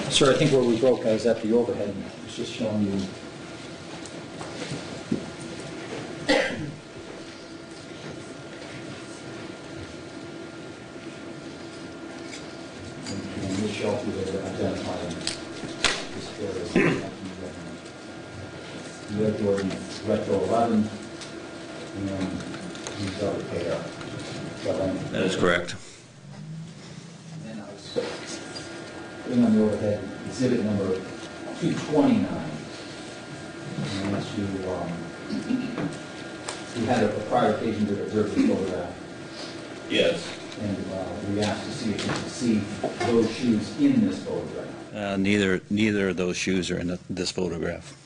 Sir, I think where we broke is at the overhead. It's just showing you. And we show you that are identifying this area. You have Jordan Retro 11, and he's got a pair. That is correct. And then I was putting on the overhead exhibit number 229. And that's you had a prior occasion to observe this photograph. Yes. And we asked to see if you could see those shoes in this photograph. Neither of those shoes are in this photograph.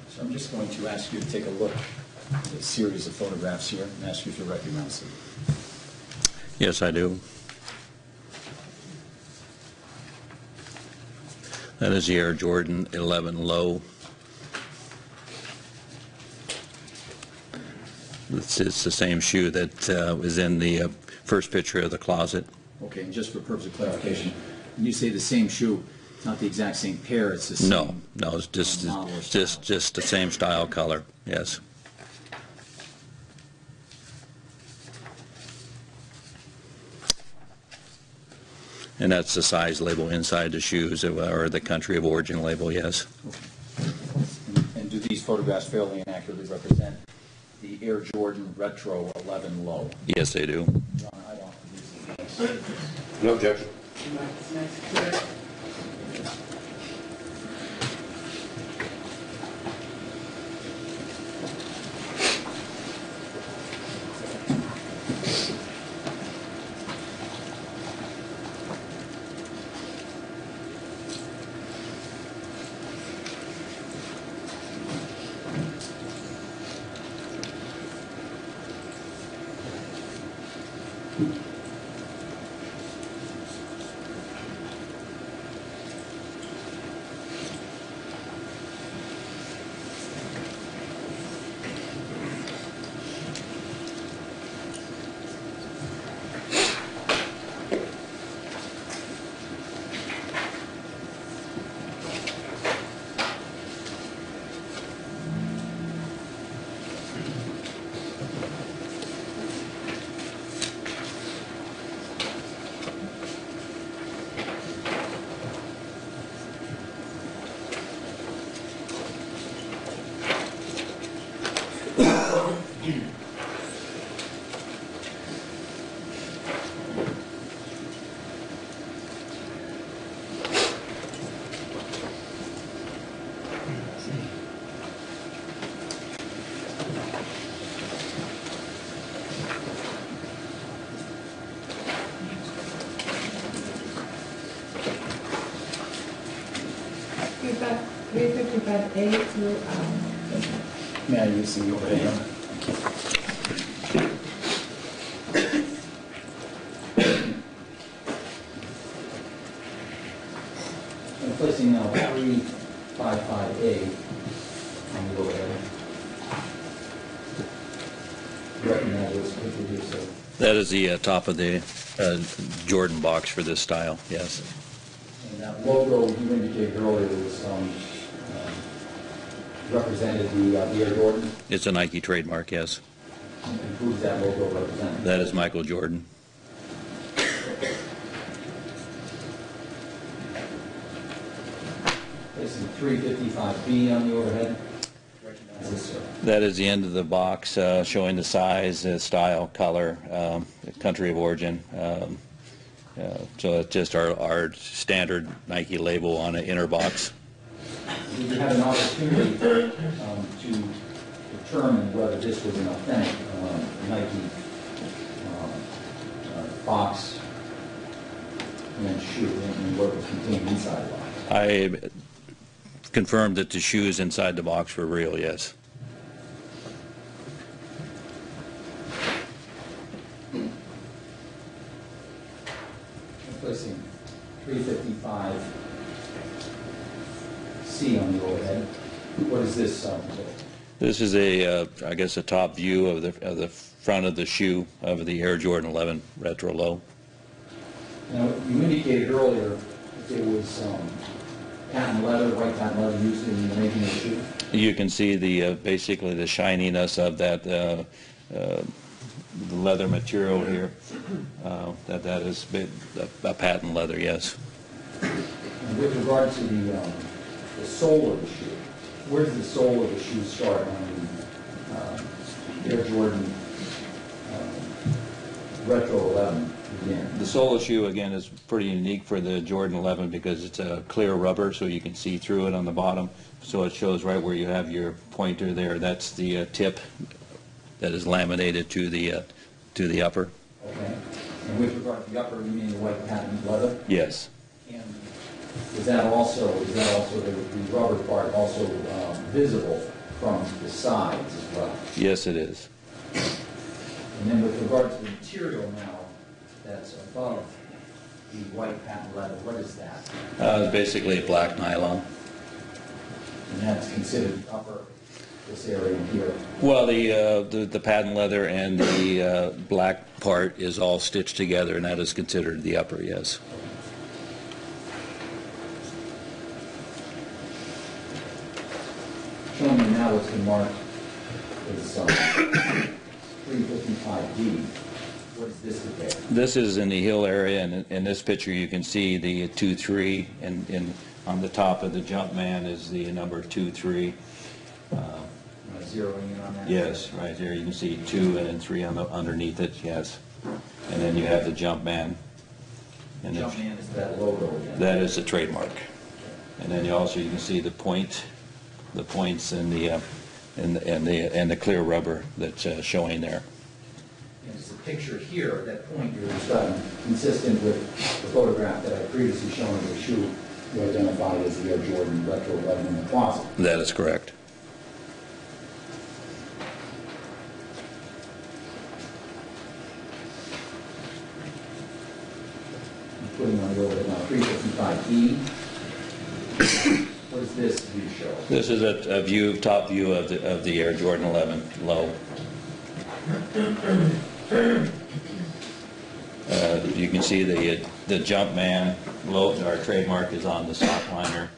So I'm just going to ask you to take a look at a series of photographs here and ask you if you recognize them. Yes, I do. That is the Air Jordan 11 Low. It's the same shoe that was in the first picture of the closet. Okay, and just for purpose of clarification, when you say the same shoe, it's not the exact same pair, it's the same No, it's just the same style, color. Yes. And that's the size label inside the shoes, or the country of origin label. Yes. Okay. And do these photographs fairly and accurately represent the Air Jordan Retro 11 Low? Yes, they do. Your Honor, I'd offer these. No objection. A through May I use the overhead? I'm placing now 355A on the overhead. Recognize this, could you do so? That is the top of the Jordan box for this style. Yes. And that logo you indicated earlier was represented the Air Jordan. It's a Nike trademark. Yes. And who's that logo representing? That is Michael Jordan. Placing 355B on the overhead. Recognize this, sir. That is the end of the box showing the size, style, color, country of origin. So it's just our standard Nike label on an inner box. Did you have an opportunity to determine whether this was an authentic Nike box and shoe and what was contained inside the box? I confirmed that the shoes inside the box were real, yes. Placing 355C on the overhead. What is this? This is I guess, a top view of the front of the shoe of the Air Jordan 11 Retro Low. Now, you indicated earlier that there was patent leather, white patent leather used in the making of the shoe. You can see the basically the shininess of that the leather material here. That is a patent leather, yes. And with regard to the sole of the shoe, where does the sole of the shoe start on the Air Jordan Retro 11 begin? The sole of the shoe, again, is pretty unique for the Jordan 11 because it's a clear rubber, so you can see through it on the bottom. So it shows right where you have your pointer there. That's the tip that is laminated to the upper. Okay. And with regard to the upper, you mean the white patent leather? Yes. And is that also the rubber part also visible from the sides as well? Yes, it is. And then with regard to the material now that's above the white patent leather, what is that? Basically black nylon. And that's considered upper, this area here? Well, the patent leather and the black part is all stitched together, and that is considered the upper, yes. Showing you now what's been marked is 355D. What is this depict? This is in the heel area, and in this picture you can see the 2-3, and on the top of the Jumpman is the number 2-3. Zeroing in on that? Yes, right there you can see 2 and then 3 underneath it, yes. And then you have the Jumpman. And Jumpman is that logo again? that is the trademark. And then you can see the points and the clear rubber that's showing there. And it's the picture here, that point you're describing, consistent with the photograph that I previously shown of the shoe you identified as the Air Jordan Retro 11 in the closet. That is correct. Putting on the overhead now, 355E. What does this view show? This is a top view of the Air Jordan 11 Low. You can see the Jumpman logo. Our trademark is on the sock liner.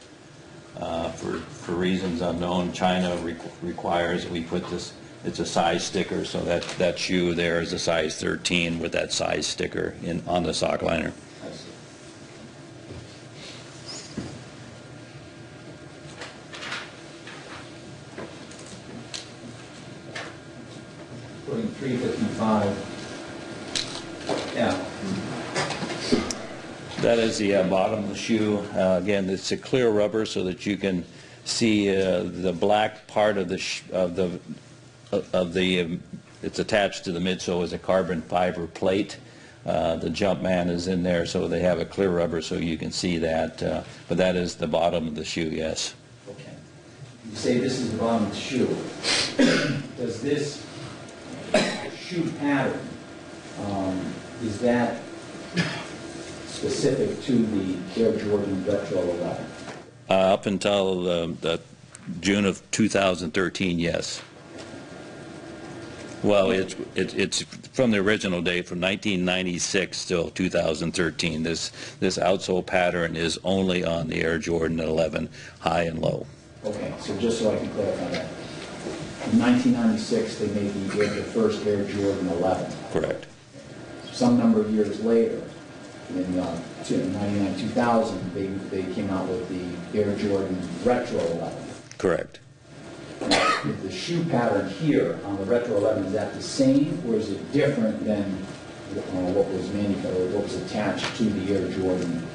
For reasons unknown, China requires that we put this. It's a size sticker, so that shoe there is a size 13 with that size sticker on the sock liner. I see. Putting 355. Yeah. That is the bottom of the shoe. Again, it's a clear rubber so that you can see the black part of it's attached to the midsole is a carbon fiber plate. The Jumpman is in there, so they have a clear rubber so you can see that. But that is the bottom of the shoe, yes. Okay. You say this is the bottom of the shoe. Does this shoe pattern, is that specific to the Air Jordan Retro 11? Up until the June of 2013, yes. Well, it's from the original date, from 1996 till 2013. This outsole pattern is only on the Air Jordan 11, high and low. Okay, so just so I can clarify that. In 1996, they made the first Air Jordan 11. Correct. Some number of years later, in 99, 2000, they came out with the Air Jordan Retro 11. Correct. the shoe pattern here on the Retro 11, is that the same, or is it different than what was attached to the Air Jordan,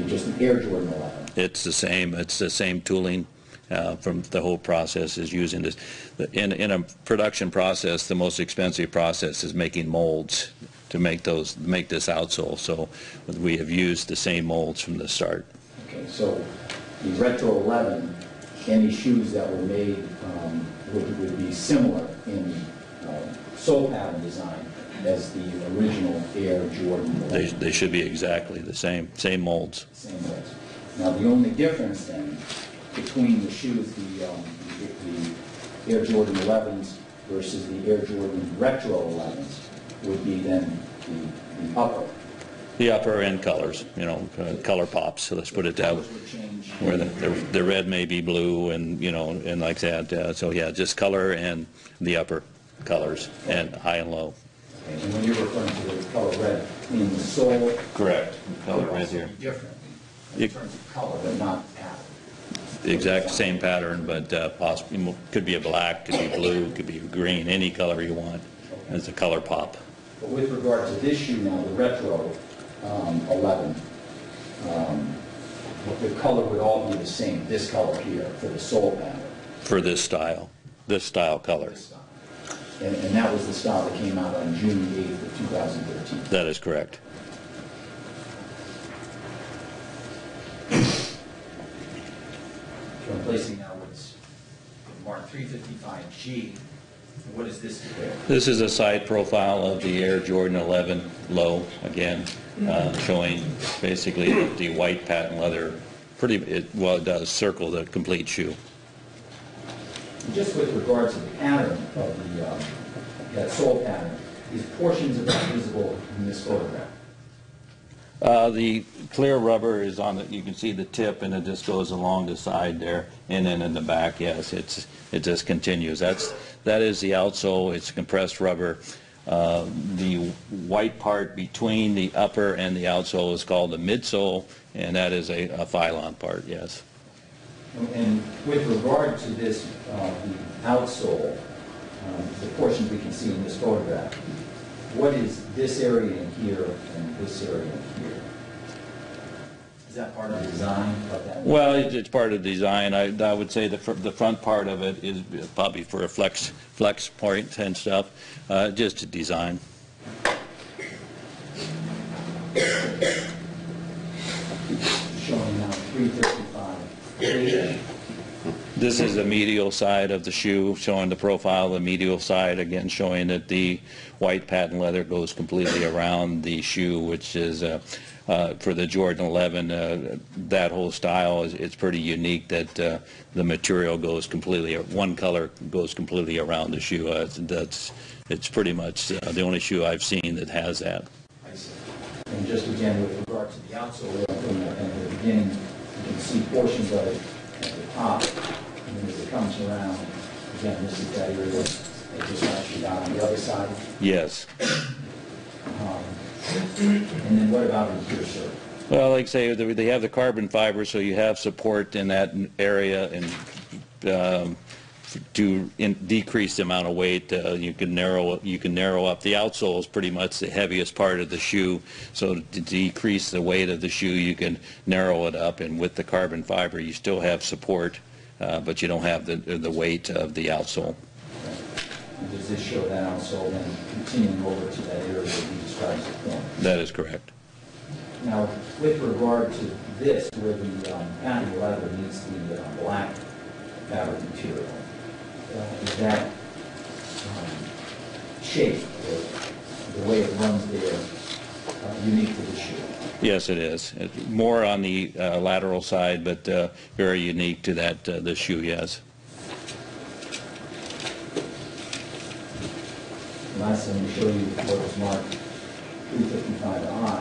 just the Air Jordan 11? It's the same. It's the same tooling. From the whole process is using this. In a production process, the most expensive process is making molds to make this outsole. So we have used the same molds from the start. Okay, so the Retro 11, any shoes that were made would be similar in sole pattern design as the original Air Jordan 11. They should be exactly the same molds. Same molds. Now the only difference then between the shoes, the Air Jordan 11s versus the Air Jordan Retro 11s would be then the upper. The upper end colors, color pops. So let's put it that way. Where the red may be blue, and and like that. So yeah, just color and the upper colors and high and low. Okay. And when you're referring to the color red, meaning the sole. Correct. Color red here. Different in terms of color, but not pattern. The exact same pattern, but possibly could be a black, could be blue, could be green, any color you want as a color pop. But with regard to this shoe now, the Retro 11, the color would all be the same, this color here, for the sole pattern. For this style color. This style. And that was the style that came out on June 8th of 2013. That is correct. So I'm placing now what's marked 355G. What is this here? This is a side profile of the Air Jordan 11 low, again, showing basically the white patent leather. It does circle the complete shoe. And just with regard to the pattern of that sole pattern, these portions of that visible in this photograph? The clear rubber is on it. You can see the tip, and it just goes along the side there, and then in the back, yes, it just continues. That is the outsole. It's compressed rubber. The white part between the upper and the outsole is called the midsole, and that is a phylon part. Yes. And with regard to this, the outsole, the portions we can see in this photograph, what is this area in here and this area in here? Is that part of the design of that? Well, it's part of the design. I would say the front part of it is probably for a flex point and stuff, just a design. Showing now 355. This is the medial side of the shoe, showing the profile of the medial side, again showing that the white patent leather goes completely around the shoe, which is for the Jordan 11, that whole style it's pretty unique that the material goes completely, one color goes completely around the shoe. It's pretty much the only shoe I've seen that has that. I see. And just again with regard to the outsole, in the beginning, you can see portions of it at the top, and then as it comes around, again, this is that area that just actually down on the other side. Yes. And then what about in here, sir? Well, like I say, they have the carbon fiber, so you have support in that area, and to decrease the amount of weight, you can narrow up. The outsole is pretty much the heaviest part of the shoe, so to decrease the weight of the shoe, you can narrow it up. And with the carbon fiber, you still have support, but you don't have the weight of the outsole. And does this show that outsole then continuing over to that area that you described as the form? That is correct. Now, with regard to this, where the patent leather meets the black fabric material, is that shape, or the way it runs there, unique to the shoe? Yes, it is. It's more on the lateral side, but very unique to that the shoe. Yes. Last time we showed you what was marked 355I.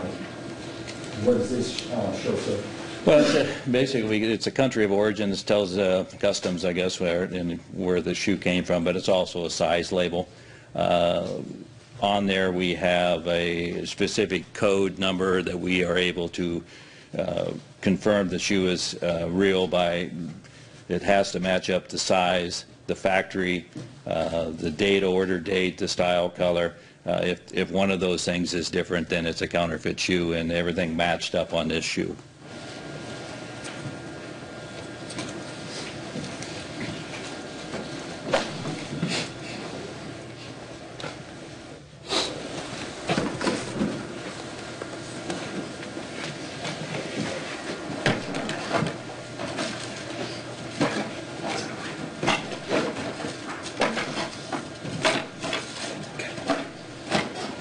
What does this show, sir? Well, basically, it's a country of origin. This tells customs, I guess, where the shoe came from, but it's also a size label. On there, we have a specific code number that we are able to confirm the shoe is real by. It has to match up the size the factory, the date, order date, the style, color. If one of those things is different, then it's a counterfeit shoe, and everything matched up on this shoe.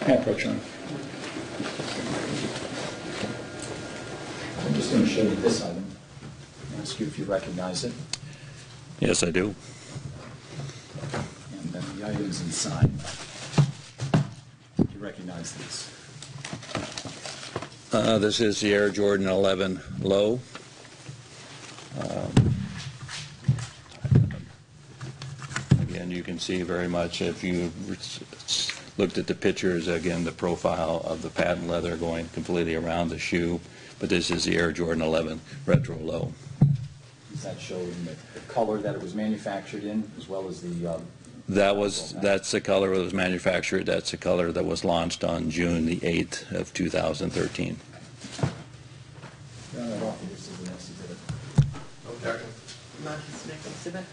Approach on. I'm just going to show you this item. Ask you if you recognize it, Yes, I do. and then the items inside. Do you recognize these? This is the Air Jordan 11 Low. Again, you can see very much if you looked at the pictures, again, the profile of the patent leather going completely around the shoe. But this is the Air Jordan 11 Retro Low. Does that show the color that it was manufactured in, as well as the... That's the color that was manufactured. That's the color that was launched on June the 8th of 2013. Round that off, this is the next exhibit. Objection. Not this next exhibit.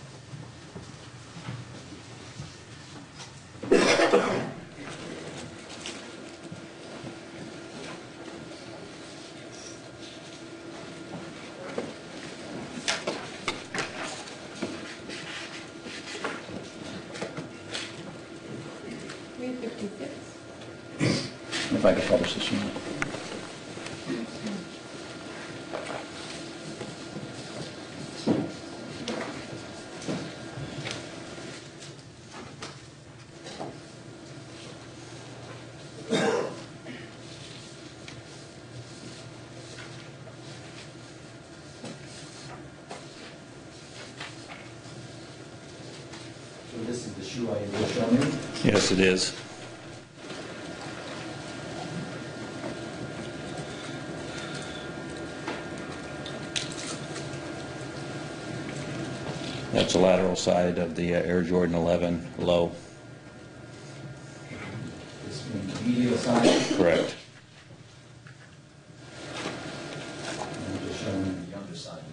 If I could publish this, you know. So this is the shoe I was showing you. Yes, it is. That's the lateral side of the Air Jordan 11 Low. This being the medial side. Correct. And I'm just showing you the underside.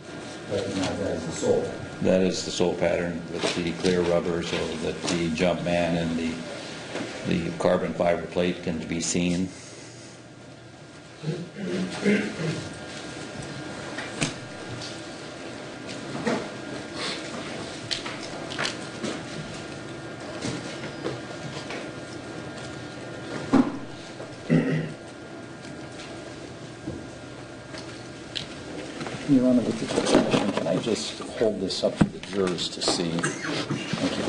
Recognize that as the sole. That is the sole pattern with the clear rubber so that the jump man and the carbon fiber plate can be seen. Your Honor, with your permission, can I just hold this up for the jurors to see? Thank you.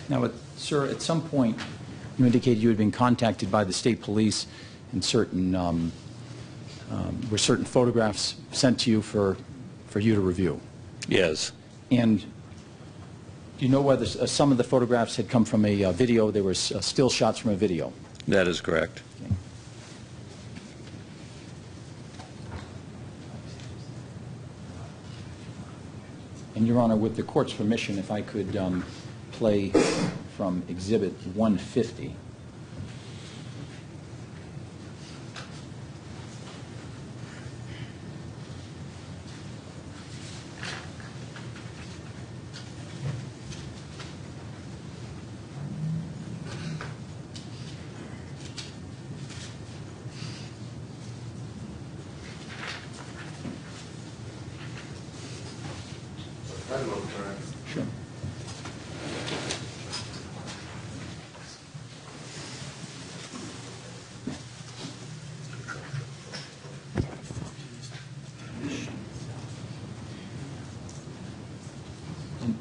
Now, sir, at some point, you indicated you had been contacted by the state police and were certain photographs sent to you for you to review. Yes. And do you know whether some of the photographs had come from a video? They were still shots from a video. That is correct. Okay. And, Your Honor, with the court's permission, if I could play from Exhibit 150. Sure.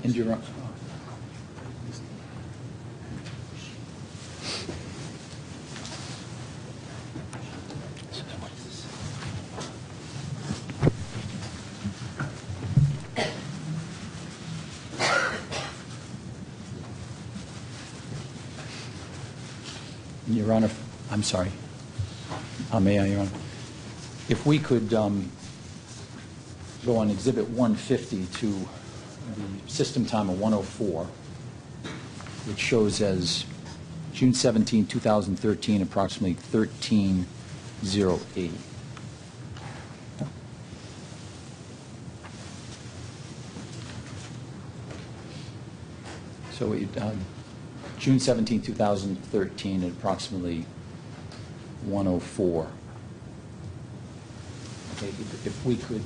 And you're, Your Honor, I'm sorry. May I, Your Honor? If we could go on Exhibit 150 to the system time of 104, which shows as June 17, 2013, approximately 13:08. So June 17, 2013, at approximately 104. Okay, if we could,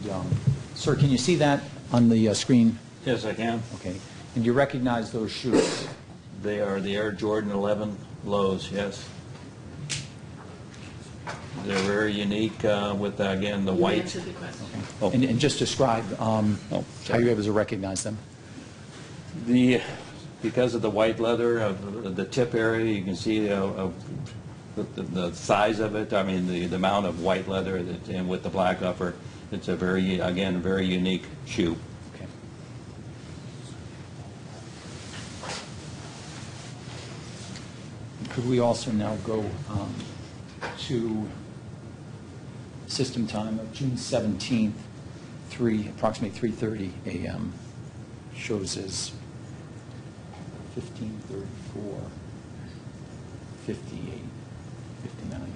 sir, can you see that on the screen? Yes, I can. Okay, and you recognize those shoes? They are the Air Jordan 11 lows, yes. They're very unique with, again, the You white. answered the question. Oh. And just describe how sorry. you're able to recognize them. Because of the white leather of the tip area, you can see the size of it. I mean, the amount of white leather and with the black upper, it's a very unique shoe. Okay. Could we also now go to system time of June 17th, approximately 3:30 a.m. Shows as 15:34, 58, 59.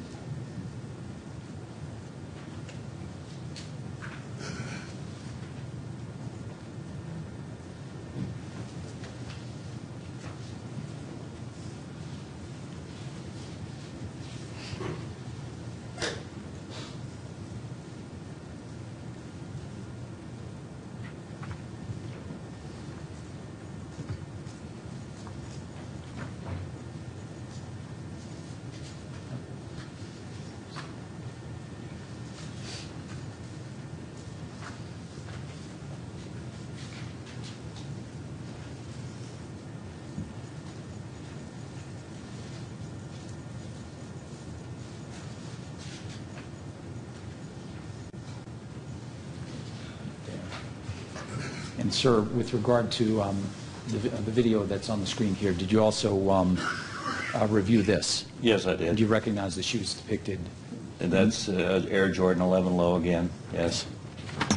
And sir, with regard to the video that's on the screen here, did you also review this? Yes, I Do did. you recognize the shoes depicted? And that's Air Jordan 11 low again, yes. Now,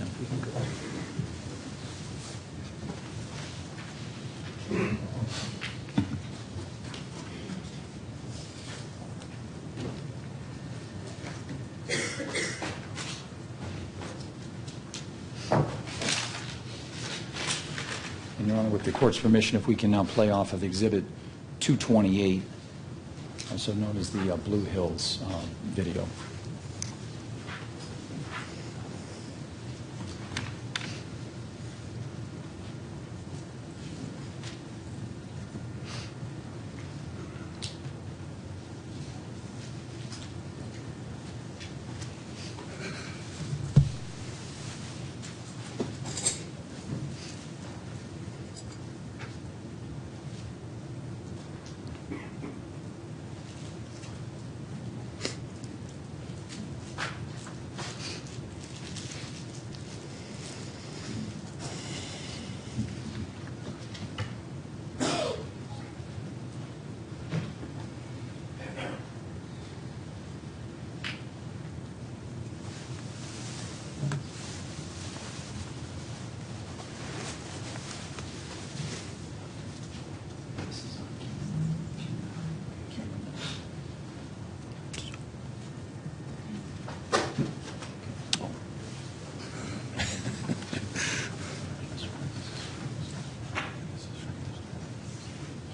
if we can go. And Your Honor, with the court's permission, if we can now play off of Exhibit 228, also known as the Blue Hills video.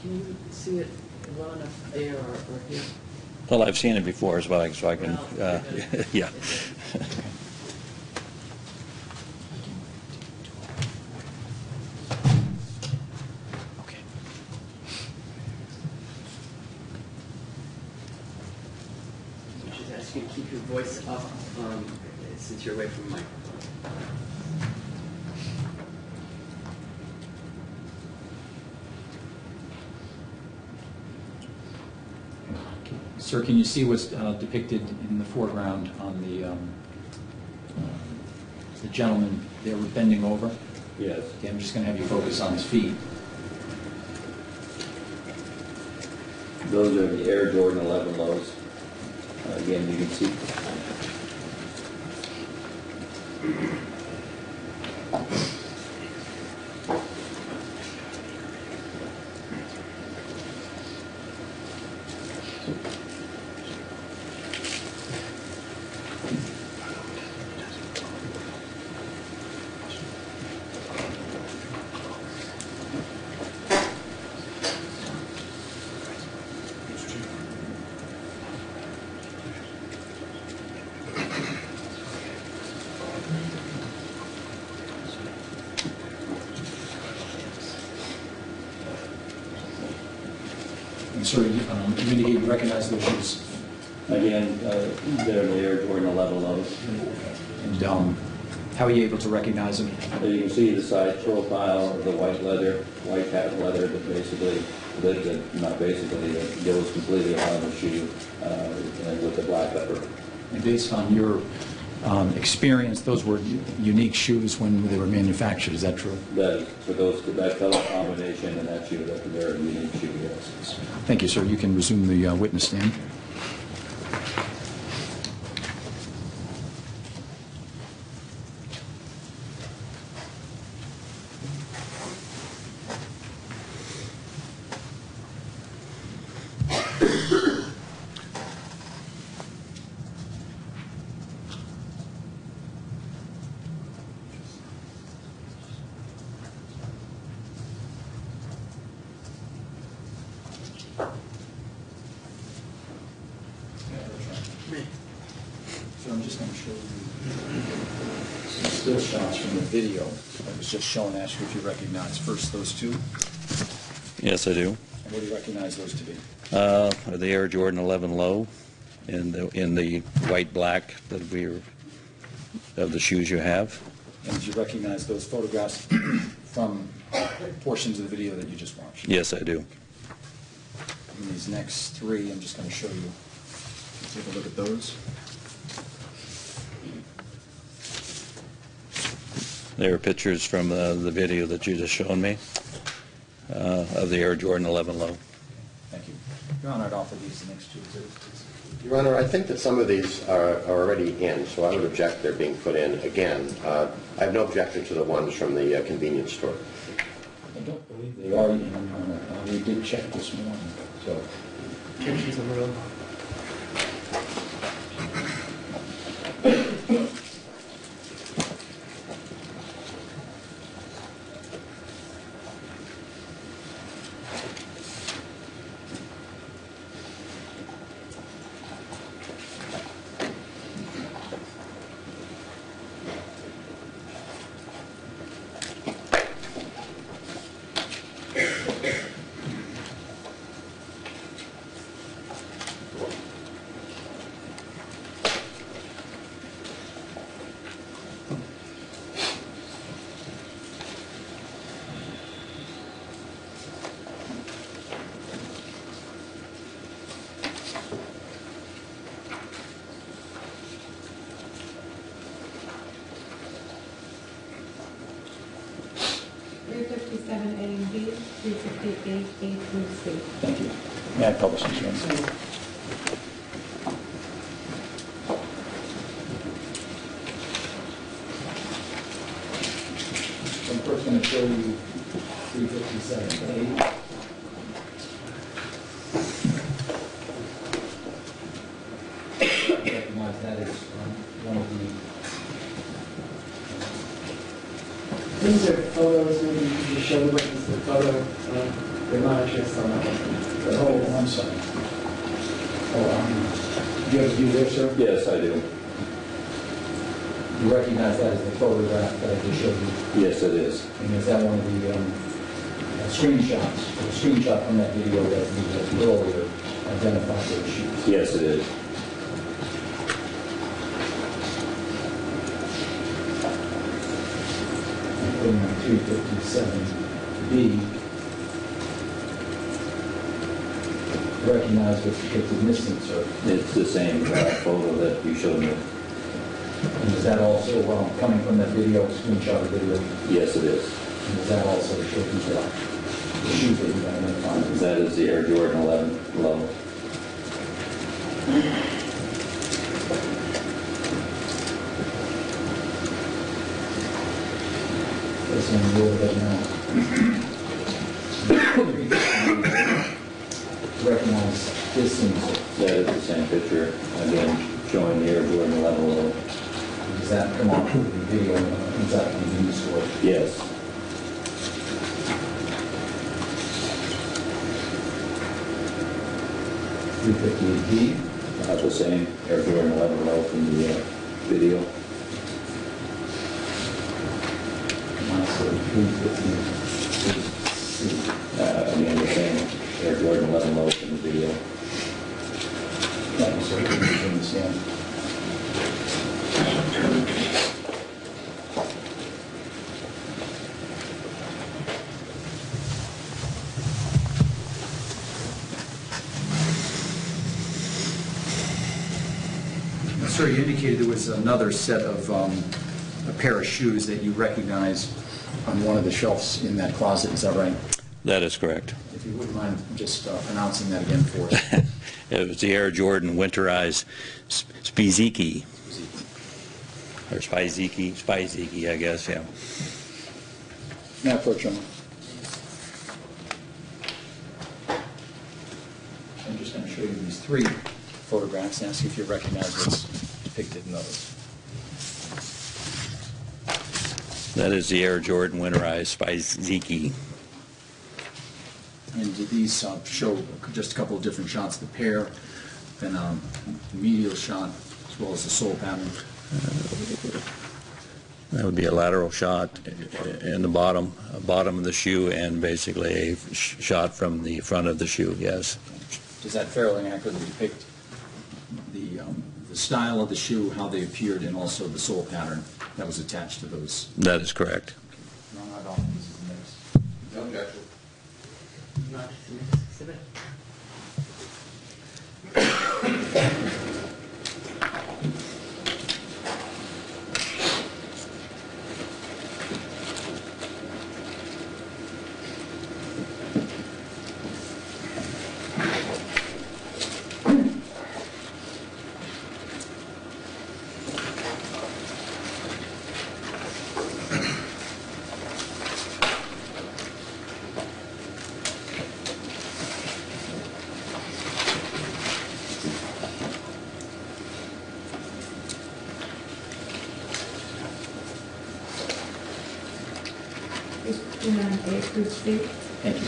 Can you see it well enough there or here? Well, I've seen it before, so I can, Well, yeah. ask you to keep your voice up since you're away from the microphone. Sir, can you see what's depicted in the foreground on the gentleman there with bending over? Yes. Okay, I'm just going to have you focus on his feet. Those are the Air Jordan 11 lows. Again, you can see. And sir, you indicate you recognize those shoes. Again, they're the Air Jordan 11 lows. And how are you able to recognize them? As you can see, the side profile of the white leather, white patent leather that basically, not basically, that goes completely around the shoe and with the black leather. And based on your experience, those were unique shoes when they were manufactured, is that true? That is, for that color combination and that shoe, that's a very unique shoe, yes. Thank you, sir. You can resume the witness stand. So I'm just going to show you some still shots from the video that was just shown. Ask you if you recognize first those two. Yes, I do. And what do you recognize those to be? The Air Jordan 11 low in the white black of the shoes you have. And do you recognize those photographs from portions of the video that you just watched? Yes, I do. And these next three, I'm just going to show you. Take a look at those. There are pictures from the video that you just shown me of the Air Jordan 11 low. Thank you. Your Honor, I'd offer these next two exhibits, please. Your Honor, I think that some of these are already in, so I would object they're being put in again. I have no objection to the ones from the convenience store. I don't believe they are in, Your Honor. We did check this morning, so. Pictures of the road. A and B, 358 A through C. Thank you. May I publish this, Your Honor? I'm first going to show you 357A. Recognize that as one of the. These are photos, maybe you can just show the witness the photo of the monitors on that one. Oh, I'm sorry. Oh, do you have a view there, sir? Yes, I do. You recognize that as the photograph that I just showed you? Yes, it is. And is that one of the screenshots, the screenshot from that video that we earlier identified those shoes? Yes, it is. putting on 357B, recognize what's depicted in this insert. It's the same photo that you showed me. And is that also coming from that video, screenshot of video? Yes, it is. And is that also show the shoes that you identified? That is the Air Jordan 11 low. This one will right now. Recognize this insert. That is the same picture, again, showing the Air Jordan 11 low. Does that come off of the video inside the convenience store? Yes. .358B. About the same Air Jordan 11 low from the video. Also 358C. Again, the same Air Jordan 11 low from the video. That was sort of understand. Sir, you indicated there was another set of a pair of shoes that you recognized on one of the shelves in that closet. Is that right? That is correct. If you wouldn't mind just pronouncing that again for us. It was the Air Jordan winterized Spiziki. Or Spiziki, I guess, yeah. Now, approach him. I'm just going to show you these three photographs and ask you if you recognize what's depicted in those. That is the Air Jordan winterized Spiziki. And do these show just a couple of different shots of the pair, then a medial shot, as well as the sole pattern? That would be a lateral shot in the bottom of the shoe, and basically a shot from the front of the shoe, yes. Does that fairly accurately depict the style of the shoe, how they appeared, and also the sole pattern that was attached to those? That is correct. No, I don't. This is the next. No objection. Not the next exhibit. Thank you.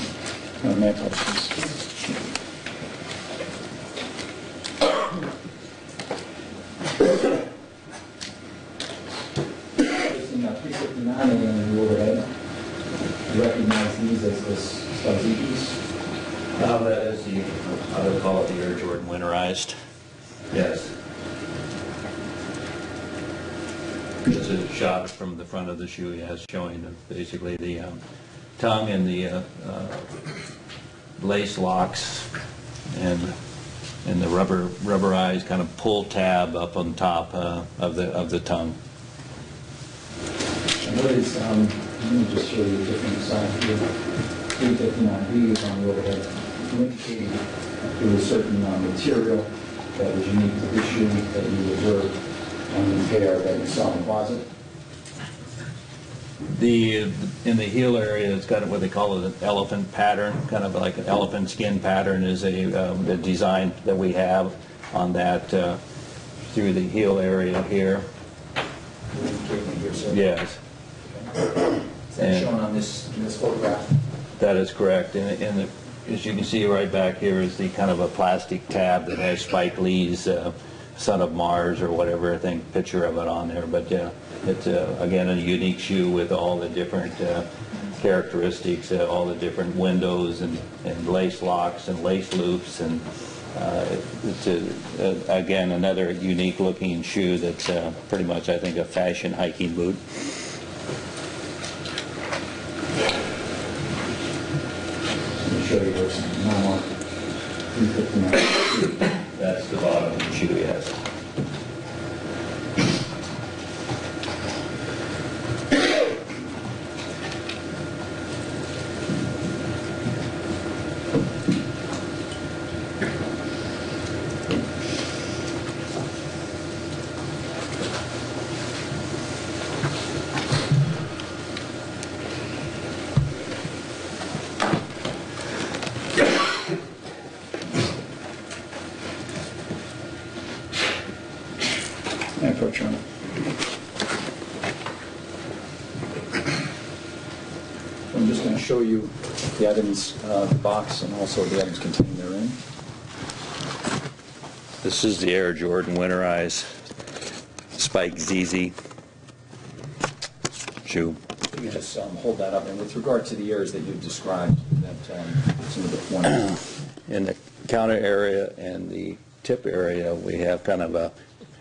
May I approach, please? In 359 and the overhead, you recognize these as the Spazikis? That is the, I would call it the Air Jordan winterized. Yes. It's a shot from the front of the shoe, yes, showing basically the tongue and the lace locks and the rubberized kind of pull tab up on top of the tongue. And what is, let me just show you a different side here. 359B is on the overhead. You indicated there was certain material that was unique to this shoe that you observed on the pair that you saw in the closet. In the heel area, it's got what they call an elephant pattern, kind of like an elephant skin pattern is a design that we have on that through the heel area here. Here, sir. Yes, Is that shown on this photograph? that is correct. And as you can see right back here is the kind of a plastic tab that has Spike Lee's Son of Mars or whatever, I think, picture of it on there. But yeah, it's again a unique shoe with all the different characteristics, all the different windows and lace locks and lace loops, and it's again another unique looking shoe that's pretty much, I think, a fashion hiking boot. 359. That's the bottom of the shoe, yes. Yeah, approach your honor. I'm just going to show you the items, the box, and also the items contained therein. This is the Air Jordan Winterize Spike ZZ shoe. You can just hold that up. And with regard to the areas that you've described, that some of the points. In the counter area and the tip area, we have kind of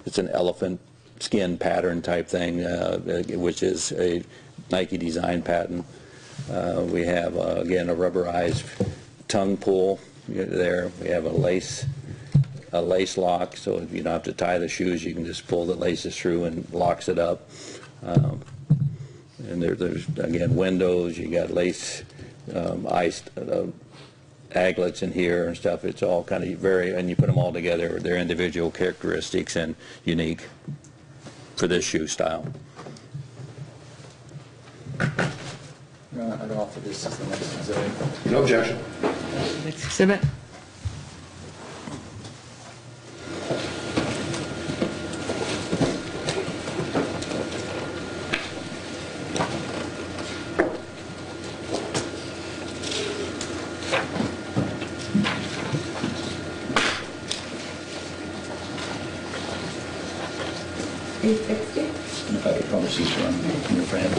it's an elephant skin pattern type thing, which is a Nike design pattern. We have, again, a rubberized tongue pull there. We have a lace lock, so if you don't have to tie the shoes, you can just pull the laces through and locks it up. And there's, again, windows. You got lace iced aglets in here and stuff. It's all kind of and you put them all together, their individual characteristics and unique for this shoe style. I'd offer this as the next exhibit. No objection. Next exhibit. And if I could publish these from your friend.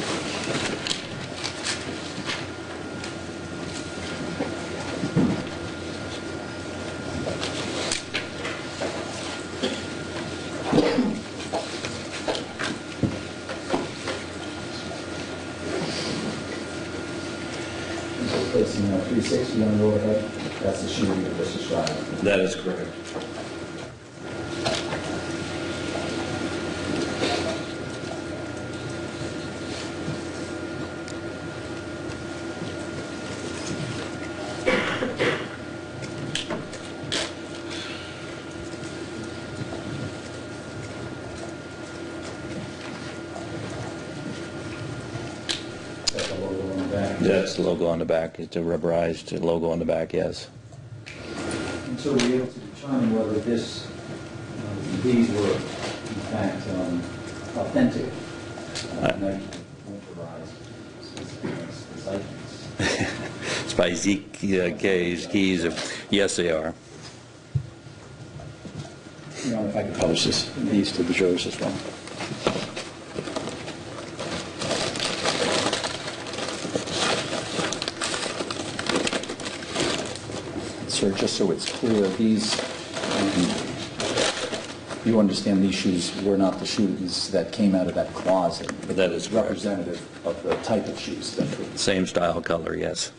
So placing 360 on the overhead, that's the shoe you just described. That is correct. That's the logo on the back. That's the logo on the back. It's a rubberized logo on the back, yes. And so we're able to determine whether these were in fact authentic, Nike winterized cycles. It's by ZK's keys. Yes, they are. You know, if I could publish these to the jurors as well. Sir, just so it's clear, these, you understand these shoes were not the shoes that came out of that closet. That is correct. Representative of the type of shoes that were. Same style, color, yes.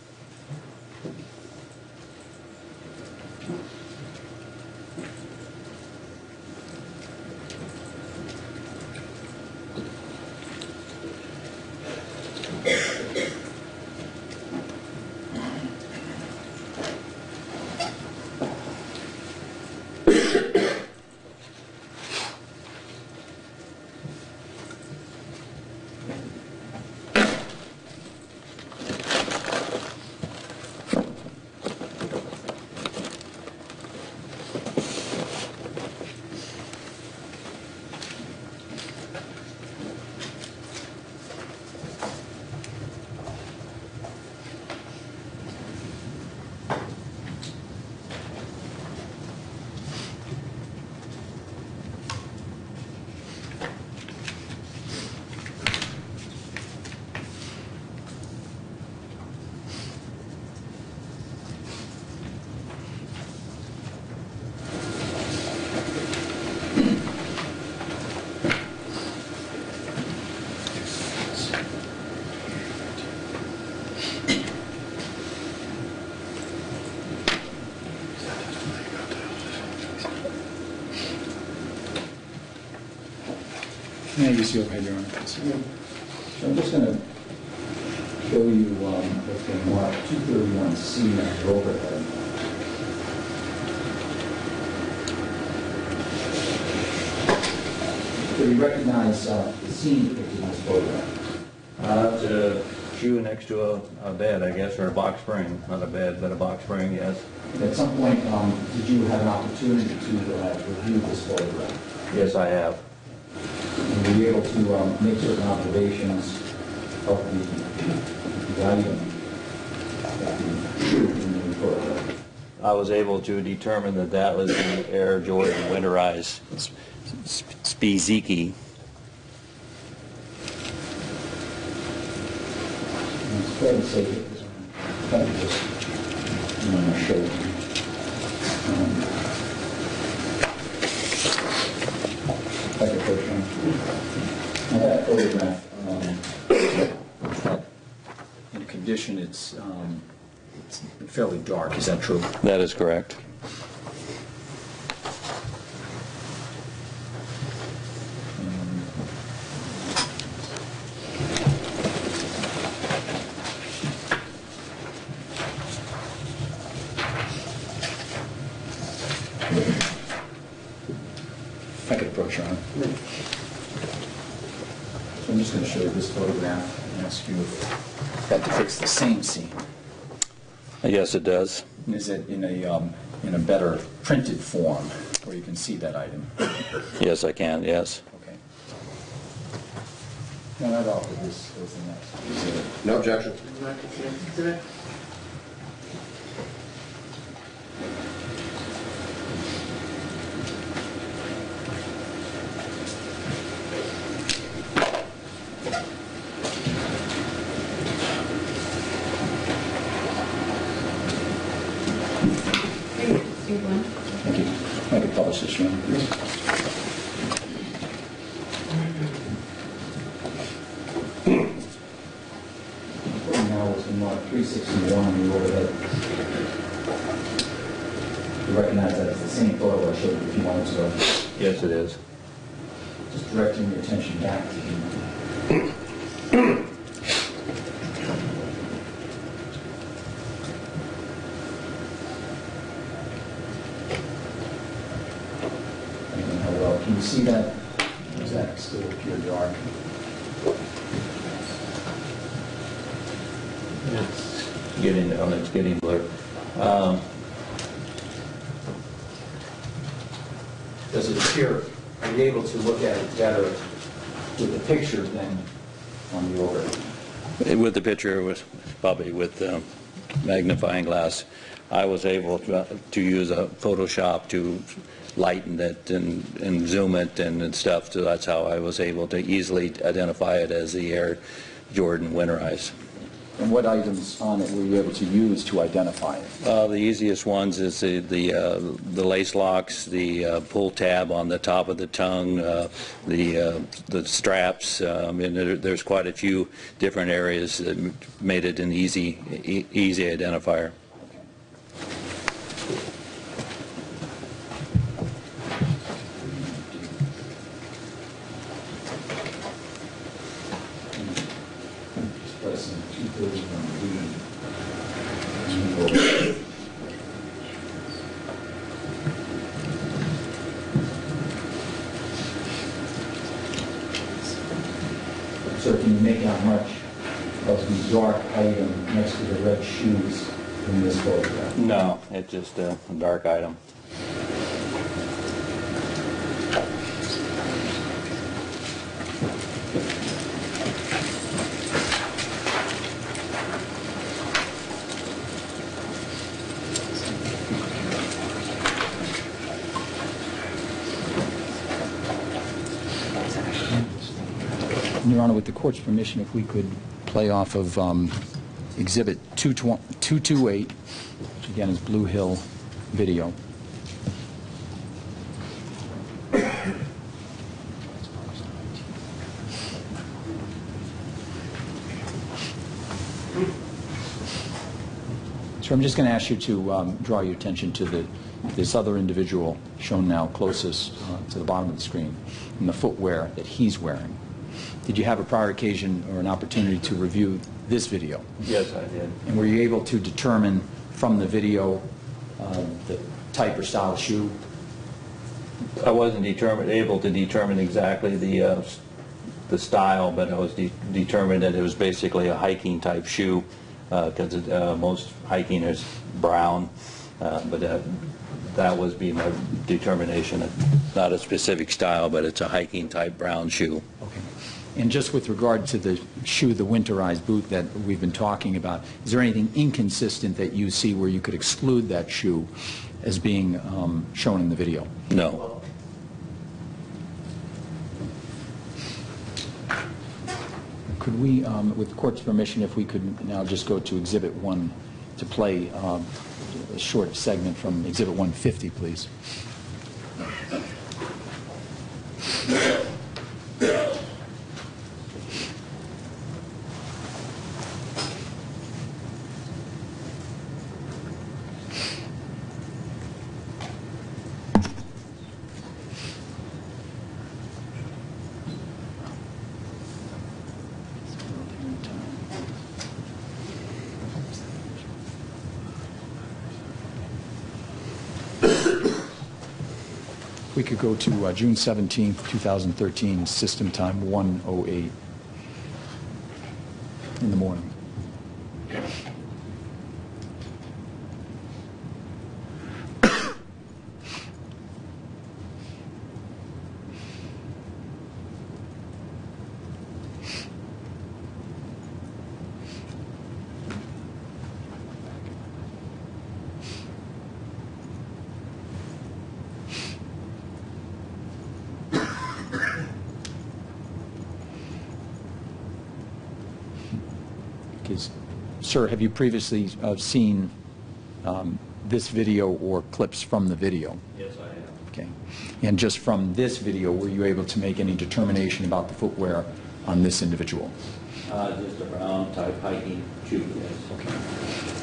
Yeah, you see overhead, Your Honor. So I'm just going to show you what's been marked 231C on the overhead. Do you recognize the scene depicted in this photograph? It's a shoe next to a bed, I guess, or a box spring. Not a bed, but a box spring, yes. At some point, did you have an opportunity to review this photograph? Yes, I have. And were you able to make certain observations of the item, of the shoe in the photograph? I was able to determine that that was the Air Jordan winterized Spiziki. It's fair to say that I'm going to show you. If I could put it on. Now that photograph, In condition, it's fairly dark, is that true? That is correct. If I could approach, Your Honor. so I'm just going to show you this photograph and ask you if that depicts the same scene. Yes, it does. And is it in a better printed form where you can see that item? Yes, I can, yes. Okay. No, not all, but this goes the next exhibit. No objection. Mark it to next exhibit. Okay, see one. Thank you. I could publish this, Your Honor. Now it's been marked 361 on the overhead. You recognize that it's the same photo I showed you a few moments ago. Yes, it is. Just directing your attention back to the Hello, can you see that? Does that still appear dark? It's getting blurred. Does it appear, are you able to look at it better with the picture than on the overhead? With the picture, was probably with magnifying glass, I was able to use a Photoshop to lighten it and zoom it and stuff, so that's how I was able to easily identify it as the Air Jordan winterized. And what items on it were you able to use to identify it? The easiest ones is the lace locks, the pull tab on the top of the tongue, the straps. And there's quite a few different areas that made it an easy identifier. Just pressing 231B. So can you make out much of the dark item next to the red shoes in this photograph? No, it's just a dark item. Your Honor, with the court's permission, if we could play off of Exhibit 228, which again is Blue Hill video. So I'm just going to ask you to draw your attention to the this other individual, shown now closest to the bottom of the screen, and the footwear that he's wearing. Did you have a prior occasion or an opportunity to review this video? Yes, I did. And were you able to determine from the video the type or style of shoe? I wasn't able to determine exactly the style, but I was determined that it was basically a hiking type shoe, because most hiking is brown, but that was be my determination. Not a specific style, but it's a hiking type brown shoe. Okay. And just with regard to the shoe, the winterized boot that we've been talking about, is there anything inconsistent that you see where you could exclude that shoe as being shown in the video? No. Could we, with the court's permission, if we could now just go to Exhibit 1 to play a short segment from Exhibit 150, please. We could go to June 17th, 2013, system time 1:08 in the morning. Sir, have you previously seen this video or clips from the video? Yes, I have. Okay. And just from this video, were you able to make any determination about the footwear on this individual? Just a brown type hiking shoe, yes. Okay.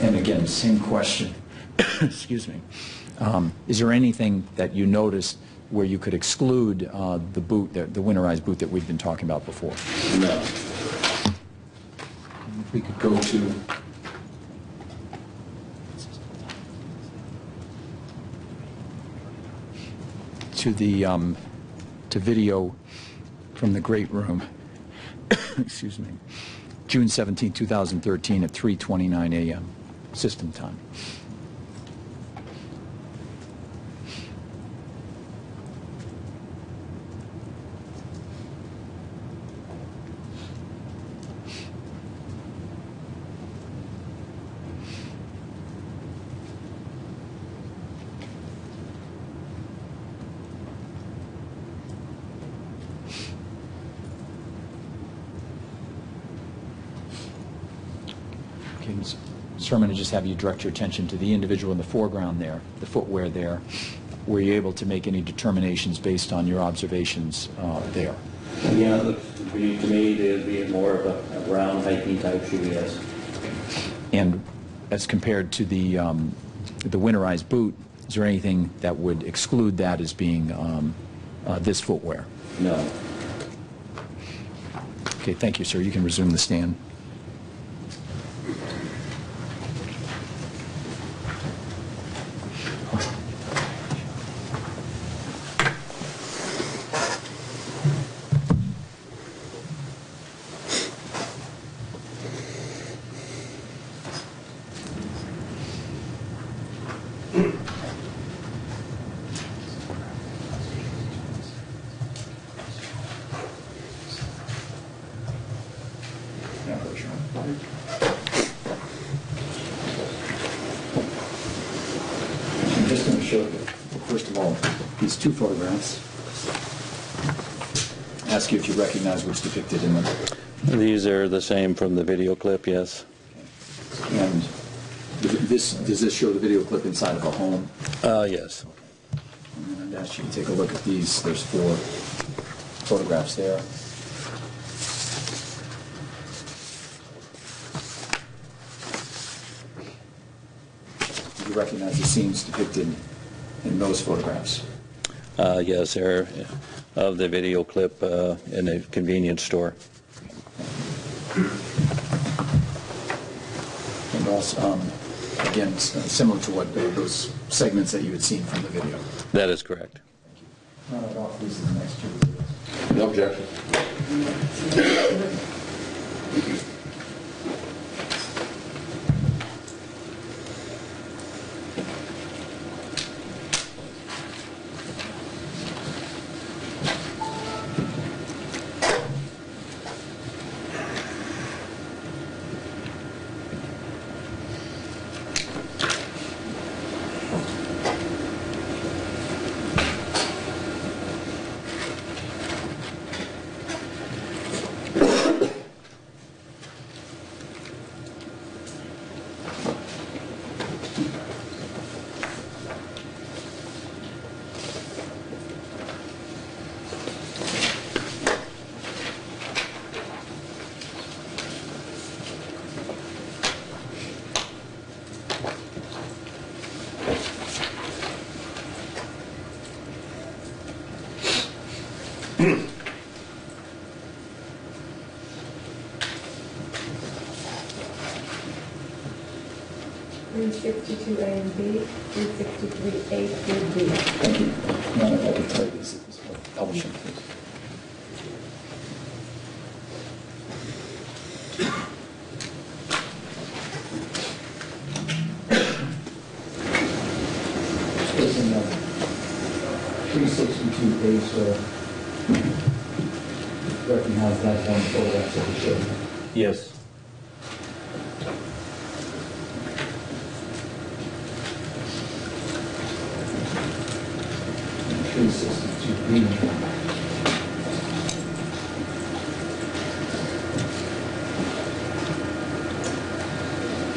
And again, same question. Excuse me. Is there anything that you noticed where you could exclude the boot, the winterized boot that we've been talking about before? No. If we could go to the to video from the great room. Excuse me. June 17, 2013 at 3:29 a.m. system time. Sir, I'm going to just have you direct your attention to the individual in the foreground there, the footwear there. Were you able to make any determinations based on your observations there? Yeah, it looks to me to be more of a brown hiking type shoe, yes. And as compared to the winterized boot, is there anything that would exclude that as being this footwear? No. Okay, thank you, sir. You can resume the stand. I'm just going to show you, first of all, these two photographs. Ask you if you recognize what's depicted in them. These are the same from the video clip, yes. And does this show the video clip inside of a home? Yes. And I'd ask you to take a look at these. There's 4 photographs there. You recognize the scenes depicted in those photographs? Yes, they're of the video clip in a convenience store. And also, again, similar to what those segments that you had seen from the video. That is correct. Run it off, these are the next two. No objection. Three 62A and B, 363A through B. Thank you. No, if I could tell you this, double check, please. It's in the 362 page, recognize that one photograph that we showed. Yes.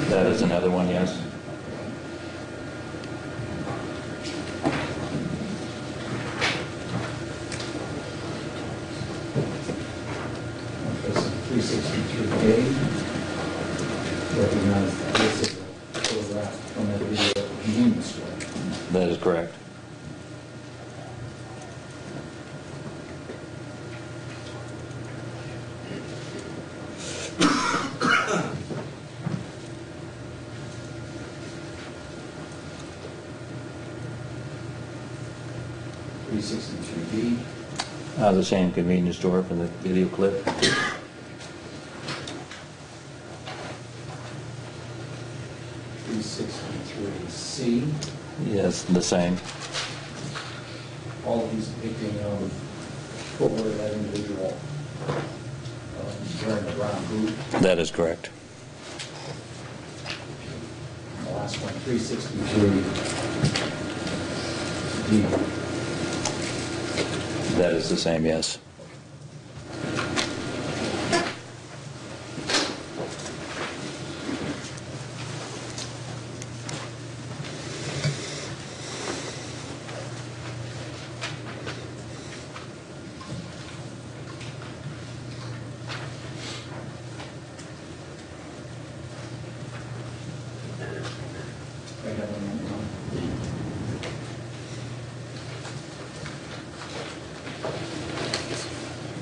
That is another one, yes. This is 363A. Recognize that this is a photograph from that video at the convenience store. That is correct. The same convenience store from the video clip. 363C. Yes, the same. All of these depicting footwear of that individual wearing a brown boot. That is correct. And the last one, 363D. That is the same, yes.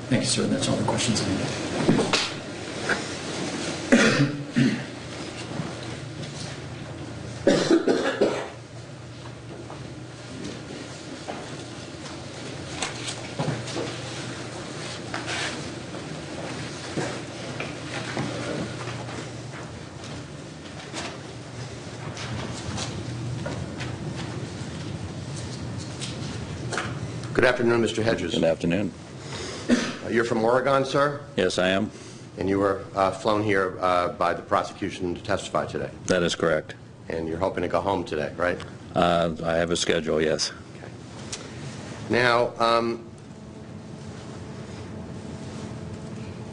Thank you, sir. That's all the questions I have. Good afternoon, Mr. Hedges. Good afternoon. You're from Oregon, sir? Yes, I am. And you were flown here by the prosecution to testify today? That is correct. And you're hoping to go home today, right? I have a schedule, yes. Okay. Now,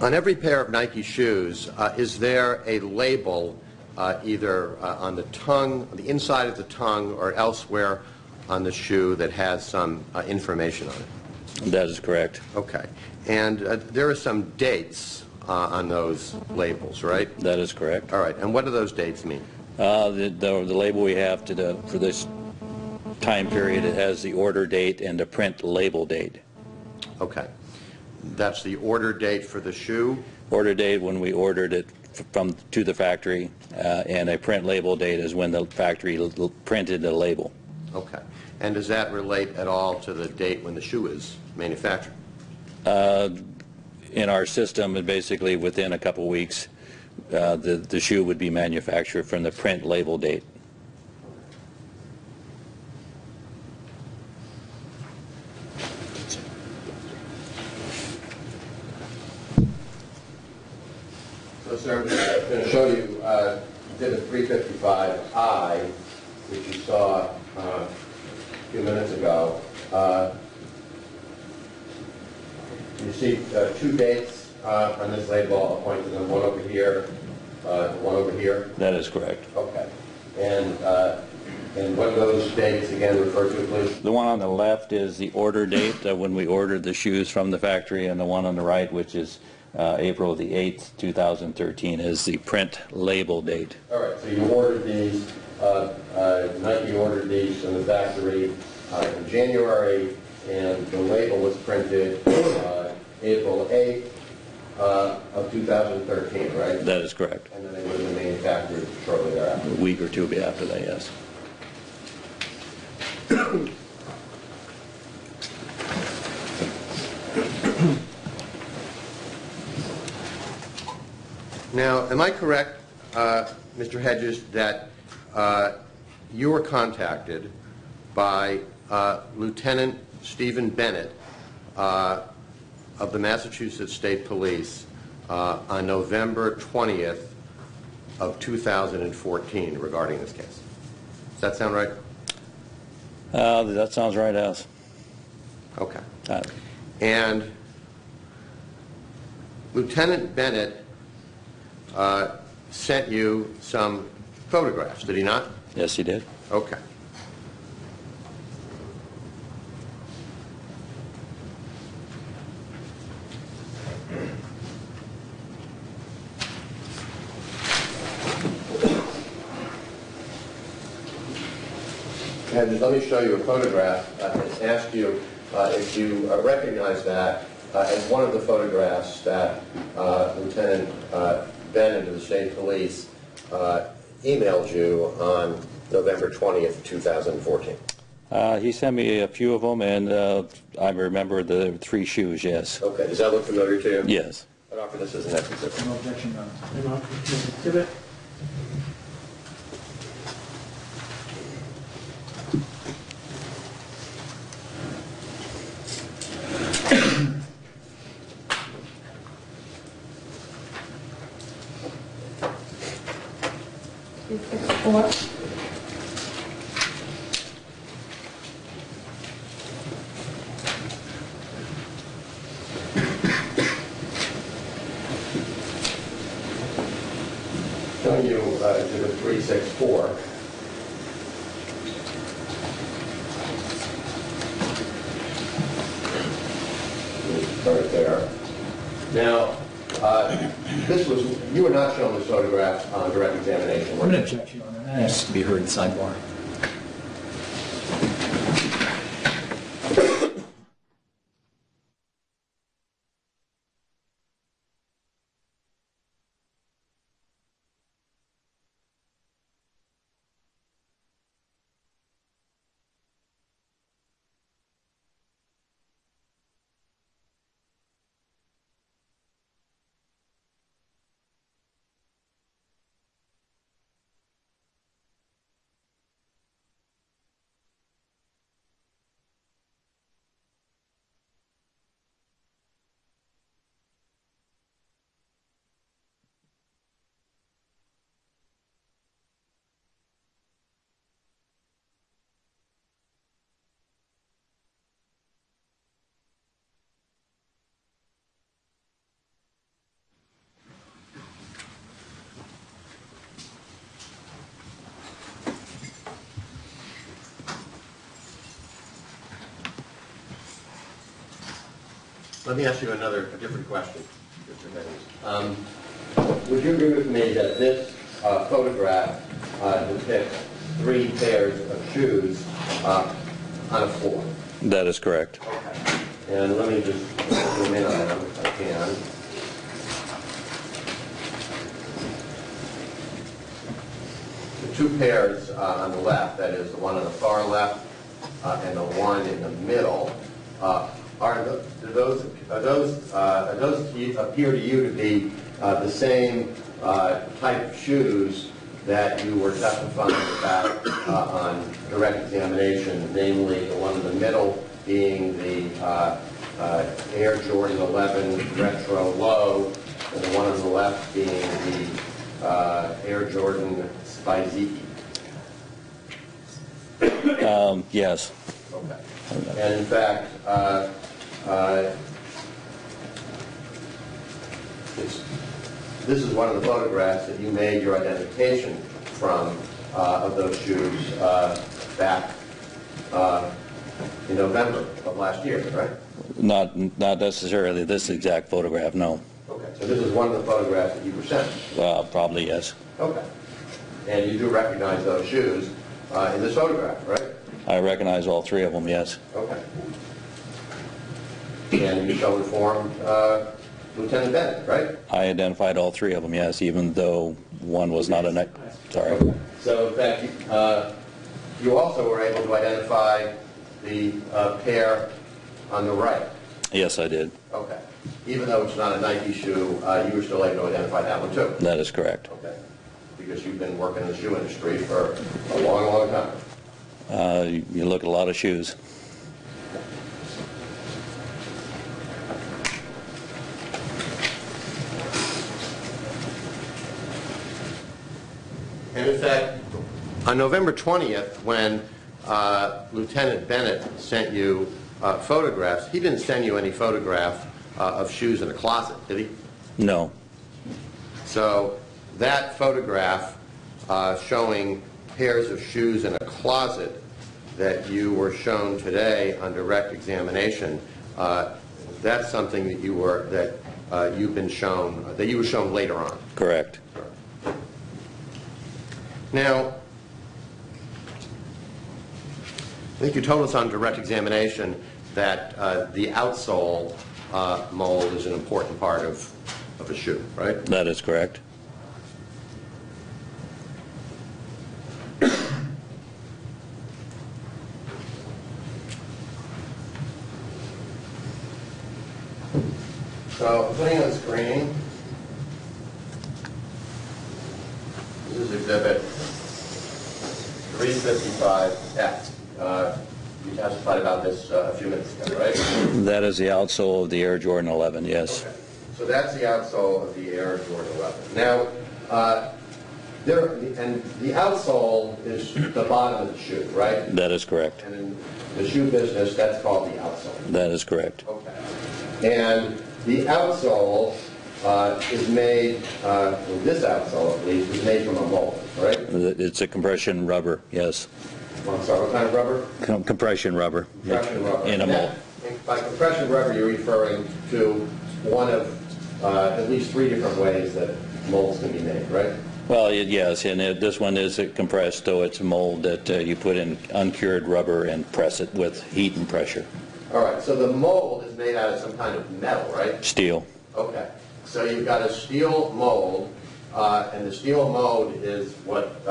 on every pair of Nike shoes, is there a label either on the tongue, the inside of the tongue, or elsewhere on the shoe that has some information on it? That is correct. Okay. And there are some dates on those labels, right? That is correct. All right. And what do those dates mean? The label we have for this time period, it has the order date and the print label date. Okay. That's the order date for the shoe? Order date when we ordered it to the factory, and a print label date is when the factory printed the label. Okay. And does that relate at all to the date when the shoe is manufactured? In our system, basically within a couple weeks, the shoe would be manufactured from the print label date. So, sir, I'm going to show you Exhibit 355I, which you saw a few minutes ago. You see two dates on this label. I'll point to them, one over here, one over here. That is correct. Okay. And what do those dates again refer to, please? The one on the left is the order date, when we ordered the shoes from the factory, and the one on the right, which is April the 8th, 2013, is the print label date. All right, so you ordered these, Nike ordered these from the factory in January, and the label was printed April 8th of 2013, right? That is correct. And then they would have been manufactured shortly thereafter. A week or two after that, yes. Now, am I correct, Mr. Hedges, that you were contacted by Lieutenant Stephen Bennett of the Massachusetts State Police on November 20th of 2014 regarding this case? Does that sound right? That sounds right, Alice. Okay. And Lieutenant Bennett sent you some photographs, did he not? Yes, he did. Okay. And just let me show you a photograph and ask you if you recognize that as one of the photographs that Lieutenant Bennett of the State Police emailed you on November 20th, 2014. He sent me a few of them, and I remember the three shoes, yes. Okay, does that look familiar to you? Yes. I'd offer this as an exhibit. No objection, Your Honor. Exhibit. Showing you exhibit 364. Right there. Now, you were not shown this photograph on direct examination. I'm going to object, Your Honor. That has to be heard in sidebar. Let me ask you a different question, Mr. Hedges. Would you agree with me that this photograph depicts three pairs of shoes on a floor. That is correct. Okay. And let me just zoom in on them if I can. The two pairs on the left, that is the one on the far left and the one in the middle, do those appear to you to be the same type of shoes that you were testifying about on direct examination, namely the one in the middle being the Air Jordan 11 Retro Low, and the one on the left being the Air Jordan Spiziki? Yes. Okay. And in fact, this is one of the photographs that you made your identification from of those shoes back in November of last year, right? Not necessarily this exact photograph, no. Okay, so this is one of the photographs that you were sent? Probably yes. Okay. And you do recognize those shoes in this photograph, right? I recognize all three of them, yes. Okay. And you so informed Lieutenant Bennett, right? I identified all three of them, yes, even though one was not a... Sorry. Okay. So in fact, you also were able to identify the pair on the right? Yes, I did. Okay. Even though it's not a Nike shoe, you were still able to identify that one too? That is correct. Okay. Because you've been working in the shoe industry for a long, long time. You look at a lot of shoes. And in fact, on November 20th, when Lieutenant Bennett sent you photographs, he didn't send you any photograph of shoes in a closet, did he? No. So that photograph showing pairs of shoes in a closet that you were shown today on direct examination, that's something that you were you've been shown, that you were shown later on. Correct. Now, I think you told us on direct examination that the outsole mold is an important part of a shoe, right? That is correct. So, putting on the screen, this is Exhibit 355F. You testified about this a few minutes ago, right? That is the outsole of the Air Jordan 11, yes. Okay. So that's the outsole of the Air Jordan 11. Now, and the outsole is the bottom of the shoe, right? That is correct. And in the shoe business, that's called the outsole. That is correct. Okay. And the outsole is made, this outsole at least, is made from a mold, right? It's a compression rubber, yes. I'm sorry, what kind of rubber? Compression rubber. Compression rubber. In a mold. By compression rubber, you're referring to one of at least 3 different ways that molds can be made, right? Well, yes, and this one is compressed, so it's a mold that you put in uncured rubber and press it with heat and pressure. All right, so the mold is made out of some kind of metal, right? Steel. Okay, so you've got a steel mold, and the steel mold is what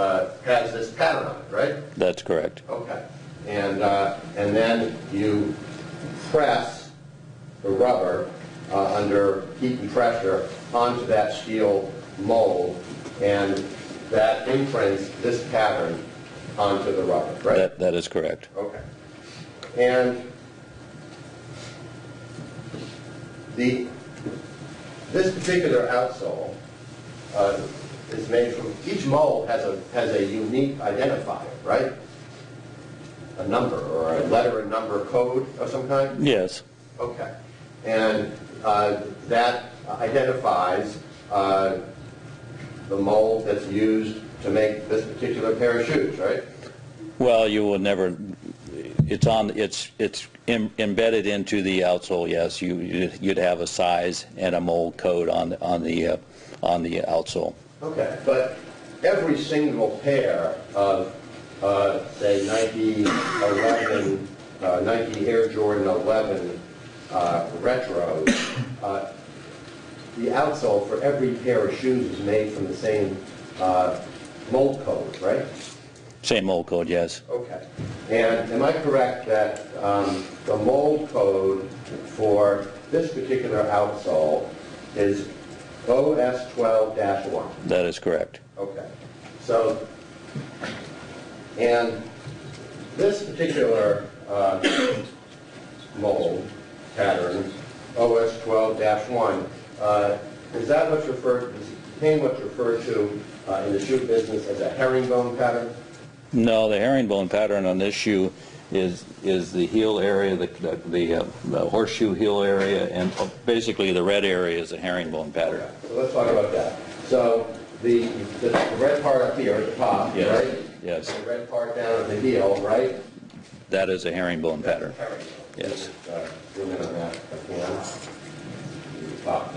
has this pattern on it, right? That's correct. Okay, and then you press the rubber under heat and pressure onto that steel mold, and that imprints this pattern onto the rubber, right? That is correct. Okay. And this particular outsole is made from, each mold has a unique identifier, right? A number or a letter and number code of some kind? Yes. Okay. And that identifies the mold that's used to make this particular pair of shoes, right? Well, you will never. It's embedded into the outsole. Yes, you'd have a size and a mold code on the outsole. Okay, but every single pair of say Nike 11, Nike Air Jordan 11 retros, the outsole for every pair of shoes is made from the same mold code, right? Same mold code, yes. Okay. And am I correct that the mold code for this particular outsole is OS12-1? That is correct. Okay. So, and this particular mold pattern, OS12-1, is that what's referred, does it contain what's referred to in the shoe business as a herringbone pattern? No, the herringbone pattern on this shoe is the heel area, the horseshoe heel area, and basically the red area is a herringbone pattern. Okay. So let's talk about that. So the red part up here at the top, Yes. right? Yes. The red part down at the heel, right? That is a herringbone pattern. Herringbone. Yes. Zoom in on that if I can. The top.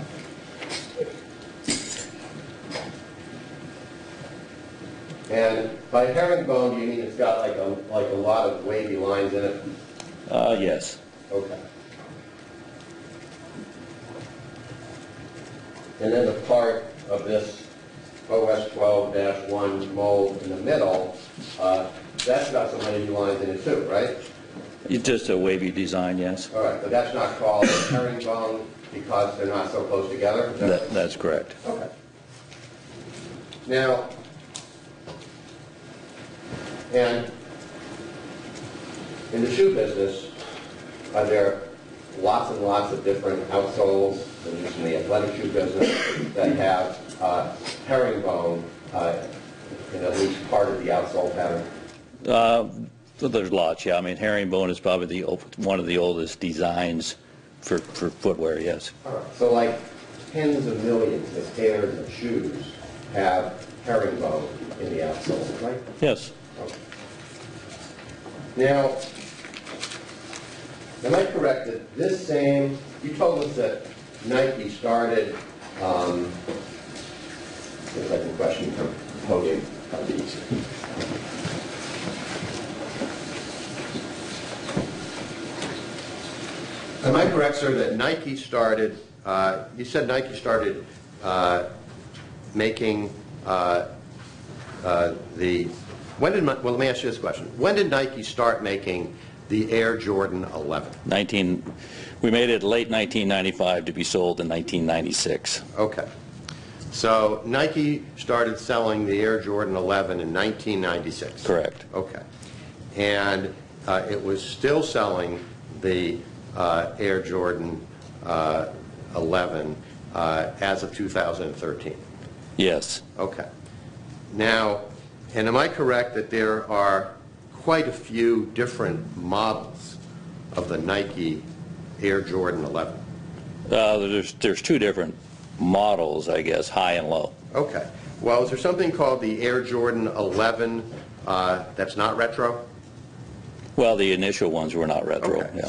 And by herringbone, do you mean it's got like a lot of wavy lines in it? Yes. Okay. And then the part of this OS12-1 mold in the middle, that's got some wavy lines in it too, right? It's just a wavy design, yes. All right, but that's not called herringbone because they're not so close together? Is that- That's correct. Okay. Now, and in the shoe business, are there lots and lots of different outsoles, at least in the athletic shoe business, that have herringbone in at least part of the outsole pattern? So there's lots, yeah. I mean, herringbone is probably one of the oldest designs for footwear, yes. All right. So like tens of millions of pairs of shoes have herringbone in the outsole, right? Yes. Okay. Now, am I correct that this same, you told us that Nike started, the second question from Hogan, probably easier. Am I correct, sir, that Nike started, you said Nike started making when did, well, let me ask you this question. When did Nike start making the Air Jordan 11? We made it late 1995 to be sold in 1996. Okay. So Nike started selling the Air Jordan 11 in 1996? Correct. Okay. And it was still selling the Air Jordan 11 as of 2013? Yes. Okay. Now, and am I correct that there are quite a few different models of the Nike Air Jordan 11? There's two different models, I guess, high and low. Okay. Well, is there something called the Air Jordan 11 that's not retro? Well, the initial ones were not retro. Okay. Yeah.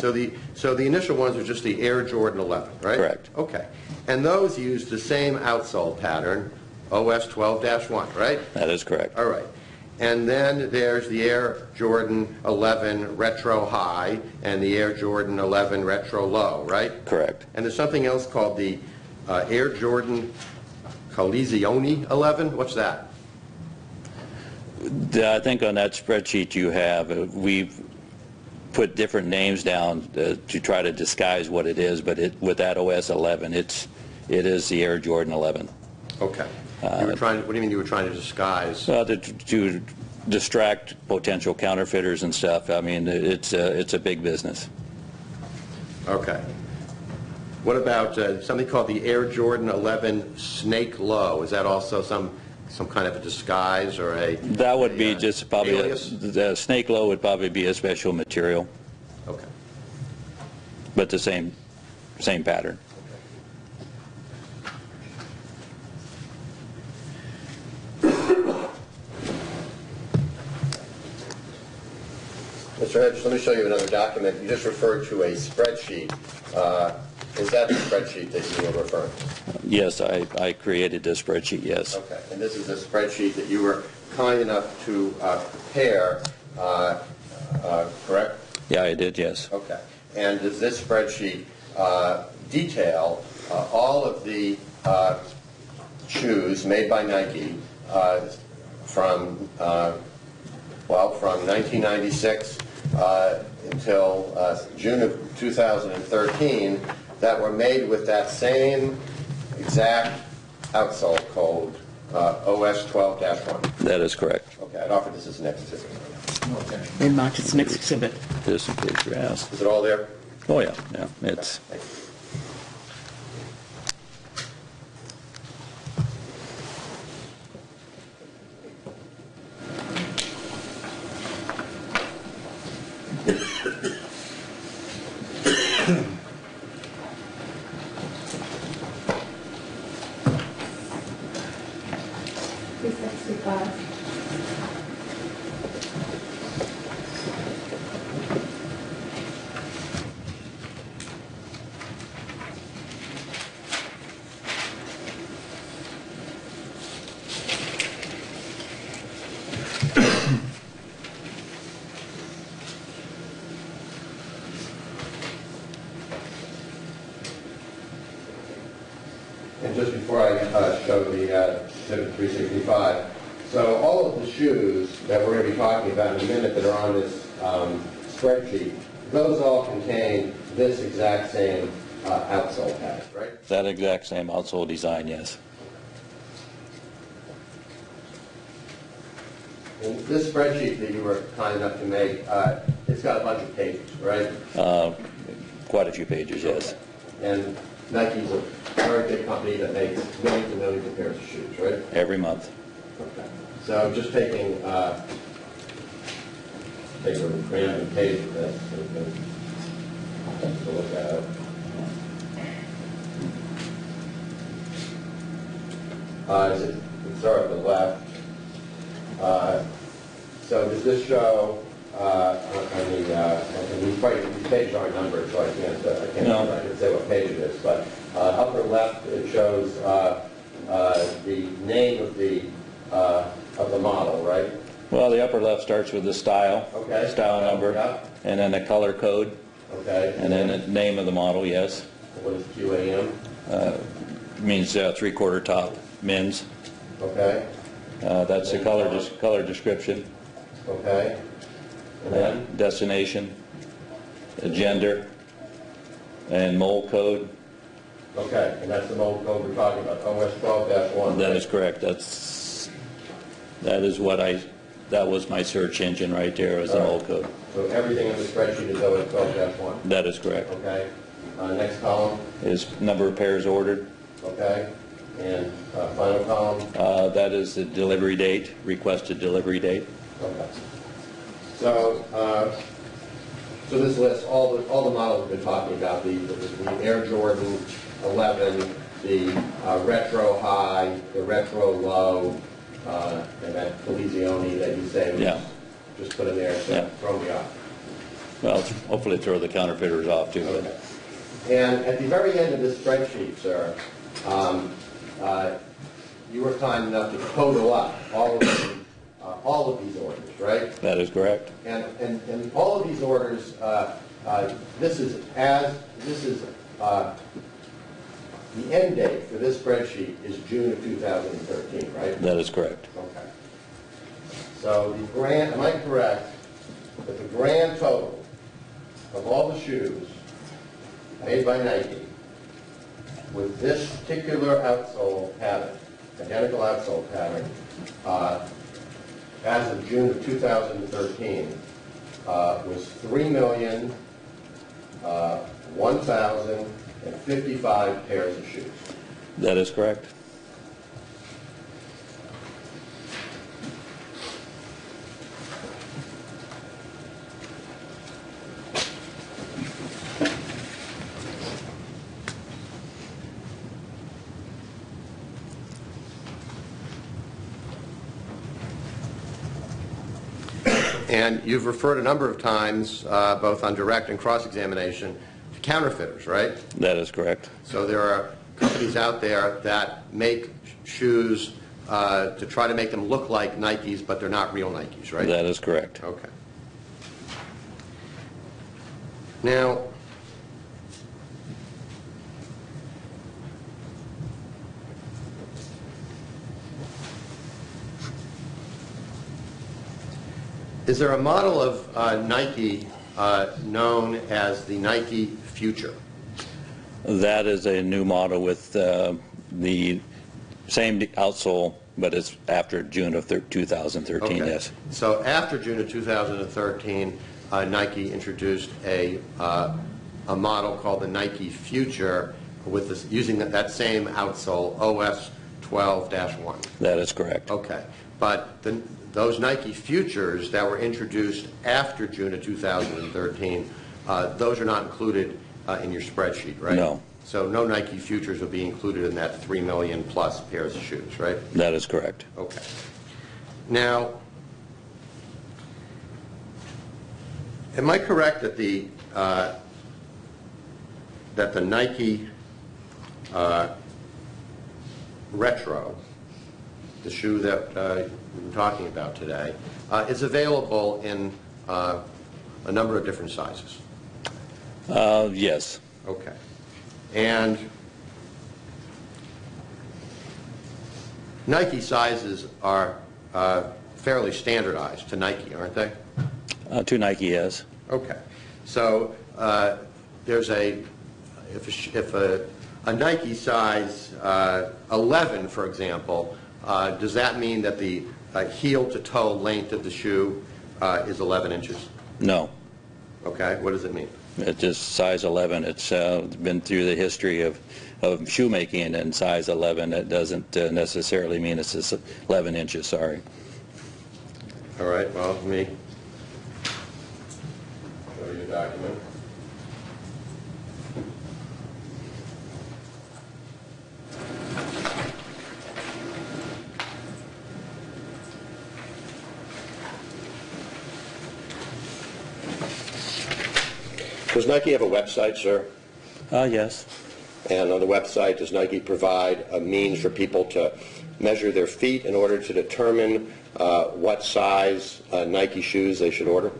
So the initial ones are just the Air Jordan 11, right? Correct. Okay. And those use the same outsole pattern, OS 12-1, right? That is correct. All right. And then there's the Air Jordan 11 Retro High and the Air Jordan 11 Retro Low, right? Correct. And there's something else called the Air Jordan Collezione 11. What's that? I think on that spreadsheet you have, we've put different names down to try to disguise what it is, but with that OS 11, it is the Air Jordan 11. Okay. You were trying. What do you mean you were trying to disguise? To distract potential counterfeiters and stuff. I mean, it's a big business. Okay. What about something called the Air Jordan 11 Snake Low? Is that also some kind of a disguise or a? That would be just probably the Snake Low would probably be a special material. Okay. But the same pattern. Mr. Hedges, let me show you another document. You just referred to a spreadsheet. Is that the spreadsheet that you were referring to? Yes, I created this spreadsheet, yes. Okay. And this is a spreadsheet that you were kind enough to prepare, correct? Yeah, I did, yes. Okay. And does this spreadsheet detail all of the shoes made by Nike from 1996 until June of 2013 that were made with that same exact outsole code, OS 12-1? That is correct. Okay, I'd offer this as an exhibit. Okay. They marked its next exhibit. This in case you're asked. Is it all there? Oh, yeah, yeah, it's, Thank you. Two 65. And just before I show the Exhibit 365, so all of the shoes that we're going to be talking about in a minute that are on this spreadsheet, those all contain this exact same outsole pattern, right? that exact same outsole design, yes. And this spreadsheet that you were kind enough to make, it's got a bunch of pages, right? Quite a few pages, yes. And Nike's a very big company that makes millions and millions of pairs of shoes, right? Every month. Okay. So just taking take a random page of this so we can take a look at it. Let's start at the left. So does this show? These pages aren't numbered, so I can't No. I can say what page it is. But upper left, it shows the name of the model, right? Well, the upper left starts with the style, Okay. style number, Yeah. and then the color code, Okay. and then the name of the model, yes. What is QAM? Means three-quarter top men's. Okay. That's the color description, Okay. And then? destination, gender, and mold code. Okay, and that's the mold code we're talking about, OS 12-1. That is correct. That was my search engine right there, was the mold code. So everything in the spreadsheet is OS 12-1. That is correct. Okay. Next column, Is number of pairs ordered. okay. And final column, That is the delivery date, requested delivery date. okay. So, so this lists all the models we've been talking about, the Air Jordan 11, the Retro High, the Retro Low, and that Polizione that you say was Yeah. just put in there to Yeah. throw me off. Well, hopefully throw the counterfeiters off too. Okay. And at the very end of this spreadsheet, sir, you were kind enough to total up all of these orders, right? That is correct. And all of these orders, the end date for this spreadsheet is June of 2013, right? That is correct. Okay. So am I correct that the grand total of all the shoes made by Nike with this particular outsole pattern, identical outsole pattern, as of June of 2013, was 3,001,055 pairs of shoes. That is correct. And you've referred a number of times, both on direct and cross-examination, to counterfeiters, right? That is correct. So there are companies out there that make shoes to try to make them look like Nikes, but they're not real Nikes, right? That is correct. Okay. Now, is there a model of Nike known as the Nike Future? That is a new model with the same outsole, but it's after June of 2013, Okay. yes. So after June of 2013, Nike introduced a model called the Nike Future with this, using that same outsole, OS 12-1. That is correct. Okay. But those Nike Futures that were introduced after June of 2013, those are not included in your spreadsheet, right? No. So no Nike Futures will be included in that 3 million plus pairs of shoes, right? That is correct. Okay. Now, am I correct that the Nike Retro, the shoe that we've been talking about today, is available in a number of different sizes? Yes. Okay. And Nike sizes are fairly standardized to Nike, aren't they? To Nike, yes. Okay. So there's if a Nike size 11, for example, does that mean that the heel to toe length of the shoe is 11 inches? No. Okay. What does it mean? It's just size 11. It's been through the history of shoemaking, and size 11, it doesn't necessarily mean it's just 11 inches, sorry. All right. Well, let me show you a document. Does Nike have a website, sir? Yes. And on the website, does Nike provide a means for people to measure their feet in order to determine what size Nike shoes they should order?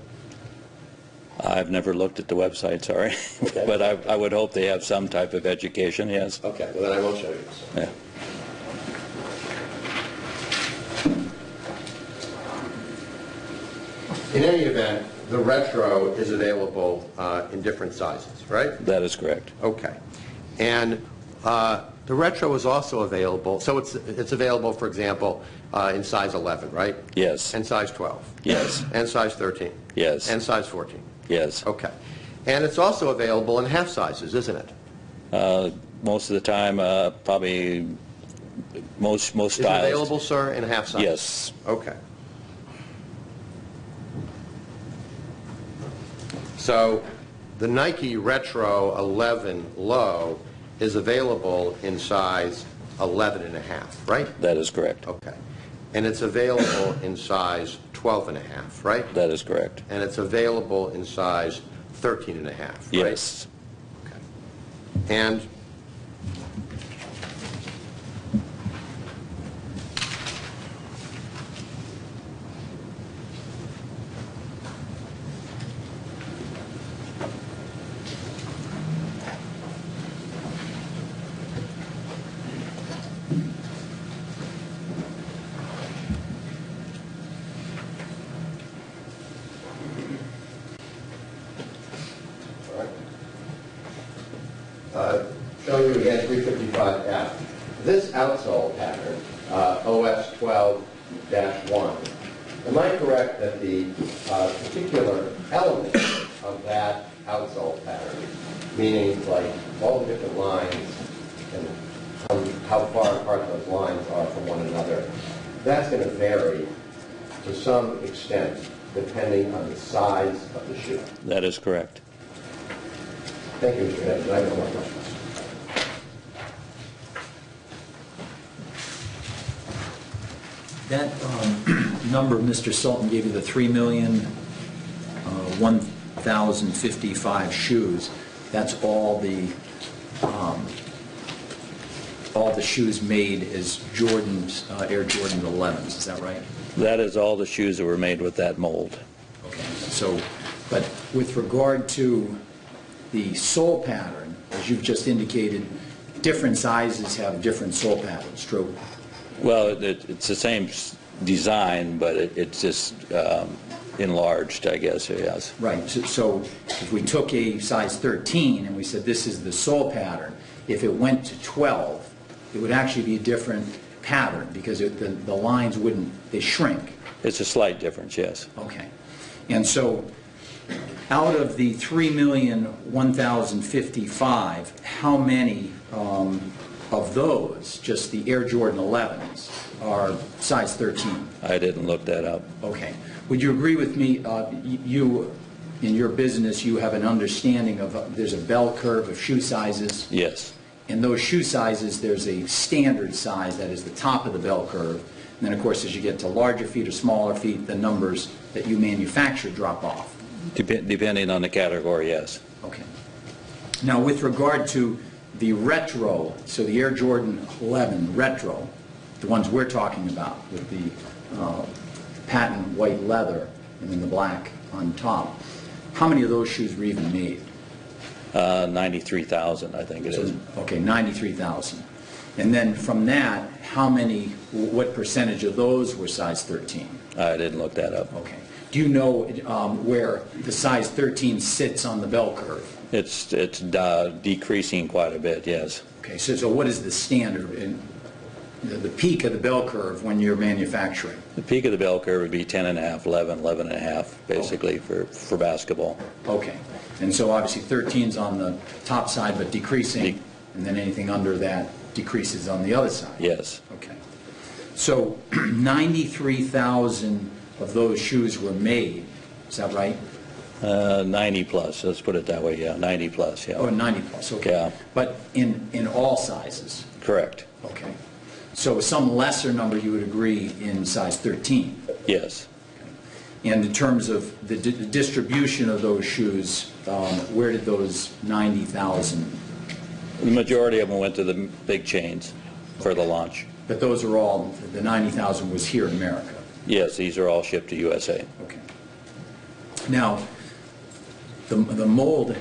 I've never looked at the website, sorry. Okay. But I would hope they have some type of education, yes. Okay, well then I won't show you this. Yeah. In any event, the Retro is available in different sizes, right? That is correct. Okay. And the Retro is also available, so it's available, for example, in size 11, right? Yes. And size 12? Yes. And size 13? Yes. And size 14? Yes. Okay. And it's also available in half sizes, isn't it? Most of the time, probably most styles. Is it available, sir, in half sizes? Yes. Okay. So the Nike Retro 11 Low is available in size 11 and a half, right? That is correct. Okay. And it's available in size 12 and a half, right? That is correct. And it's available in size 13 and a half, right? Yes. Okay. And showing you again 355F. This outsole pattern, OS 12-1, am I correct that the particular element of that outsole pattern, meaning like all the different lines and how far apart those lines are from one another, that's going to vary to some extent depending on the size of the shoe? That is correct. Thank you, Mr. Hernandez. I have no more questions. That number Mr. Sultan gave you, the 3,001,055 shoes, that's all the all the shoes made as Jordans, Air Jordan 11s, is that right? That is all the shoes that were made with that mold. Okay, so, but with regard to the sole pattern, as you've just indicated, different sizes have different sole patterns, true? Well, it's the same design, but it's just enlarged, I guess, yes. Right, so if we took a size 13 and we said this is the sole pattern, if it went to 12, it would actually be a different pattern because the lines wouldn't, they shrink. It's a slight difference, yes. Okay. And so out of the 3,001,055, how many of those, just the Air Jordan 11s, are size 13? I didn't look that up. Okay. Would you agree with me, you, in your business, you have an understanding of, there's a bell curve of shoe sizes? Yes. In those shoe sizes, there's a standard size that is the top of the bell curve. And then, of course, as you get to larger feet or smaller feet, the numbers that you manufacture drop off. Depending on the category, yes. Okay. Now, with regard to the retro, so the Air Jordan 11 retro, the ones we're talking about with the patent white leather and then the black on top, how many of those shoes were even made? 93,000, I think it is. Okay, 93,000. And then from that, how many, what percentage of those were size 13? I didn't look that up. Okay. Do you know where the size 13 sits on the bell curve? It's decreasing quite a bit, yes. Okay, so what is the standard, in the peak of the bell curve when you're manufacturing? The peak of the bell curve would be 10.5, 11, 11.5, basically, for basketball. Okay. And so obviously 13's on the top side but decreasing, and then anything under that decreases on the other side? Yes. Okay. So 93,000 of those shoes were made, is that right? 90 plus, let's put it that way, yeah, 90 plus, yeah. Oh, 90 plus, okay. Yeah. But in all sizes? Correct. Okay. So some lesser number you would agree in size 13? Yes. And in terms of the distribution of those shoes, where did those 90,000? The majority of them went to the big chains for the launch. But those are all, the 90,000 was here in America? Yes, these are all shipped to USA. Okay. Now, the mold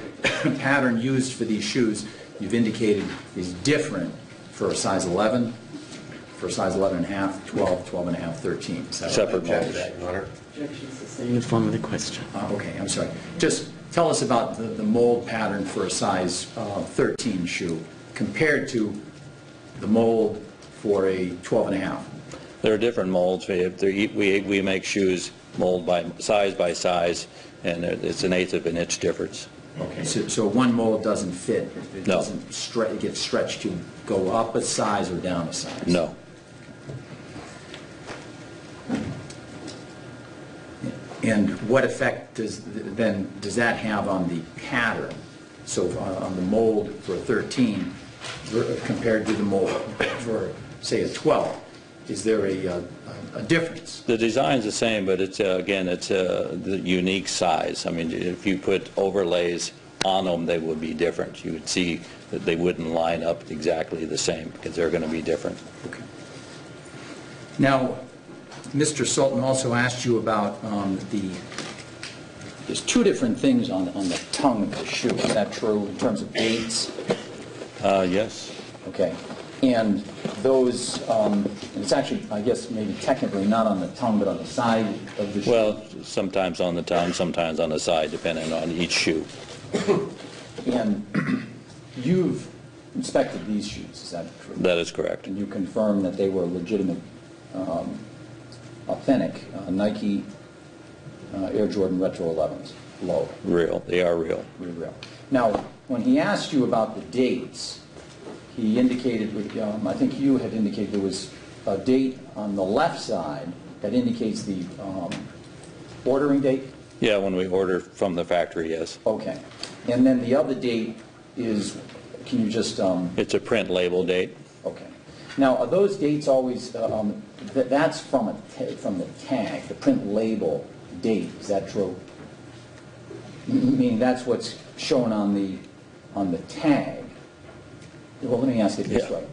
pattern used for these shoes, you've indicated, is different for a size 11, for a size 11 and a half, 12, 12 and a half, 13. Is that right? Separate molds. Your Honor. Objections to saying in form of the question. Okay, I'm sorry. Just tell us about the mold pattern for a size 13 shoe compared to the mold for a 12 and a half. There are different molds. We make shoes mold by size, and it's 1/8 of an inch difference. Okay, so one mold doesn't fit? It No. doesn't it gets stretched to go up a size or down a size? No. And what effect does that have on the pattern? So on the mold for a 13 compared to the mold for, say, a 12, is there a difference? The design's the same, but it's again, it's the unique size. I mean, if you put overlays on them, they would be different. You would see that they wouldn't line up exactly the same because they're going to be different. Okay. Now, Mr. Sultan also asked you about there's two different things on the tongue of the shoe. Is that true in terms of dates? Yes. Okay. And those, and it's actually, I guess, maybe technically not on the tongue, but on the side of the shoe. Well, sometimes on the tongue, sometimes on the side, depending on each shoe. And you've inspected these shoes, is that true? That is correct. And you confirm that they were legitimate, authentic Nike Air Jordan Retro 11s, low. Real. They are real. Real. Now, when he asked you about the dates, he indicated, I think you had indicated there was a date on the left side that indicates the ordering date? Yeah, when we order from the factory, yes. Okay. And then the other date is, can you just... It's a print label date. Okay. Now, are those dates always, that's from the tag, the print label date, is that true? Meaning that's what's shown on the tag. Well, let me ask it this Yeah. way.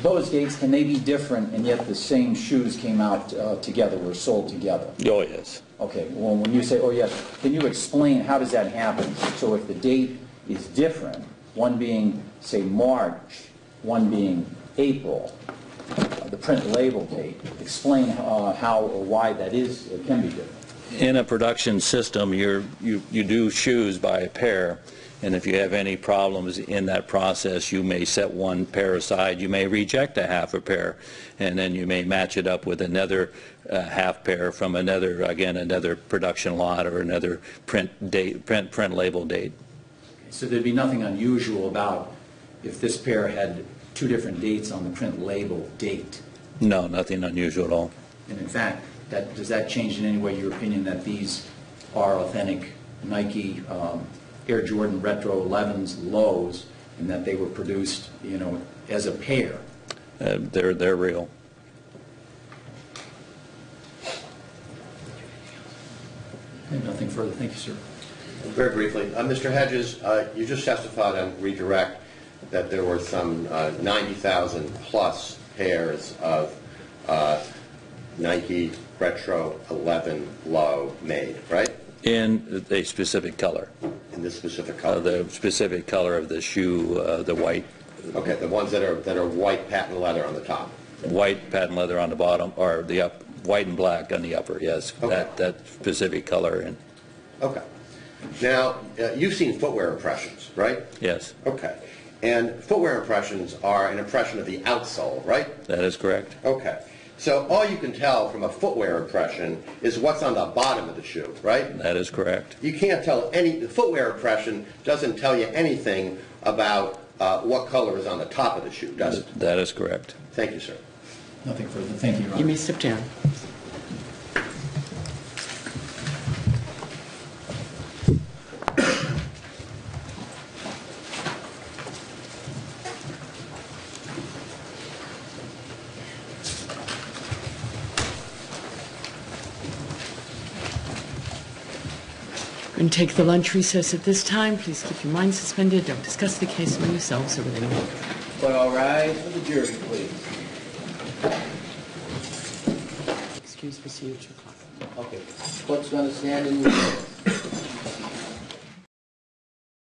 those dates, can they be different and yet the same shoes came out together, were sold together? Oh, yes. Okay, well, when you say, oh, yes, can you explain how does that happen? So if the date is different, one being, say, March, one being April, the print label date, explain how or why that is, it can be different. In a production system, you do shoes by a pair, and if you have any problems in that process, you may set one pair aside. You may reject a half a pair, and then you may match it up with another half pair from another, again, another production lot or another print label date. So there'd be nothing unusual about if this pair had two different dates on the print label date? No, nothing unusual at all. And in fact, does that change in any way your opinion that these are authentic Nike Air Jordan Retro 11s lows and that they were produced, you know, as a pair? They're real. Okay, nothing further. Thank you, sir. Very briefly, Mr. Hedges, you just testified on redirect that there were some 90,000 plus pairs of Nike Retro 11 low made, right? In a specific color. In this specific color? The specific color of the shoe, the white. Okay, the ones that are white patent leather on the top. White patent leather on the bottom, or the white and black on the upper, yes. Okay. That specific color. And Okay. Now, you've seen footwear impressions, right? yes, Okay. And footwear impressions are an impression of the outsole, right? that is correct. Okay. So all you can tell from a footwear impression is what's on the bottom of the shoe, right? That is correct. You can't tell the footwear impression doesn't tell you anything about what color is on the top of the shoe, does it? That is correct. Thank you, sir. Nothing further. Thank you, Your Honor. You may step down. We're going to take the lunch recess at this time. Please keep your minds suspended. Don't discuss the case among yourselves or with anyone. But all rise for the jury, please. Excuse me, see you at 2 o'clock. Okay. Clerk's going to stand in recess.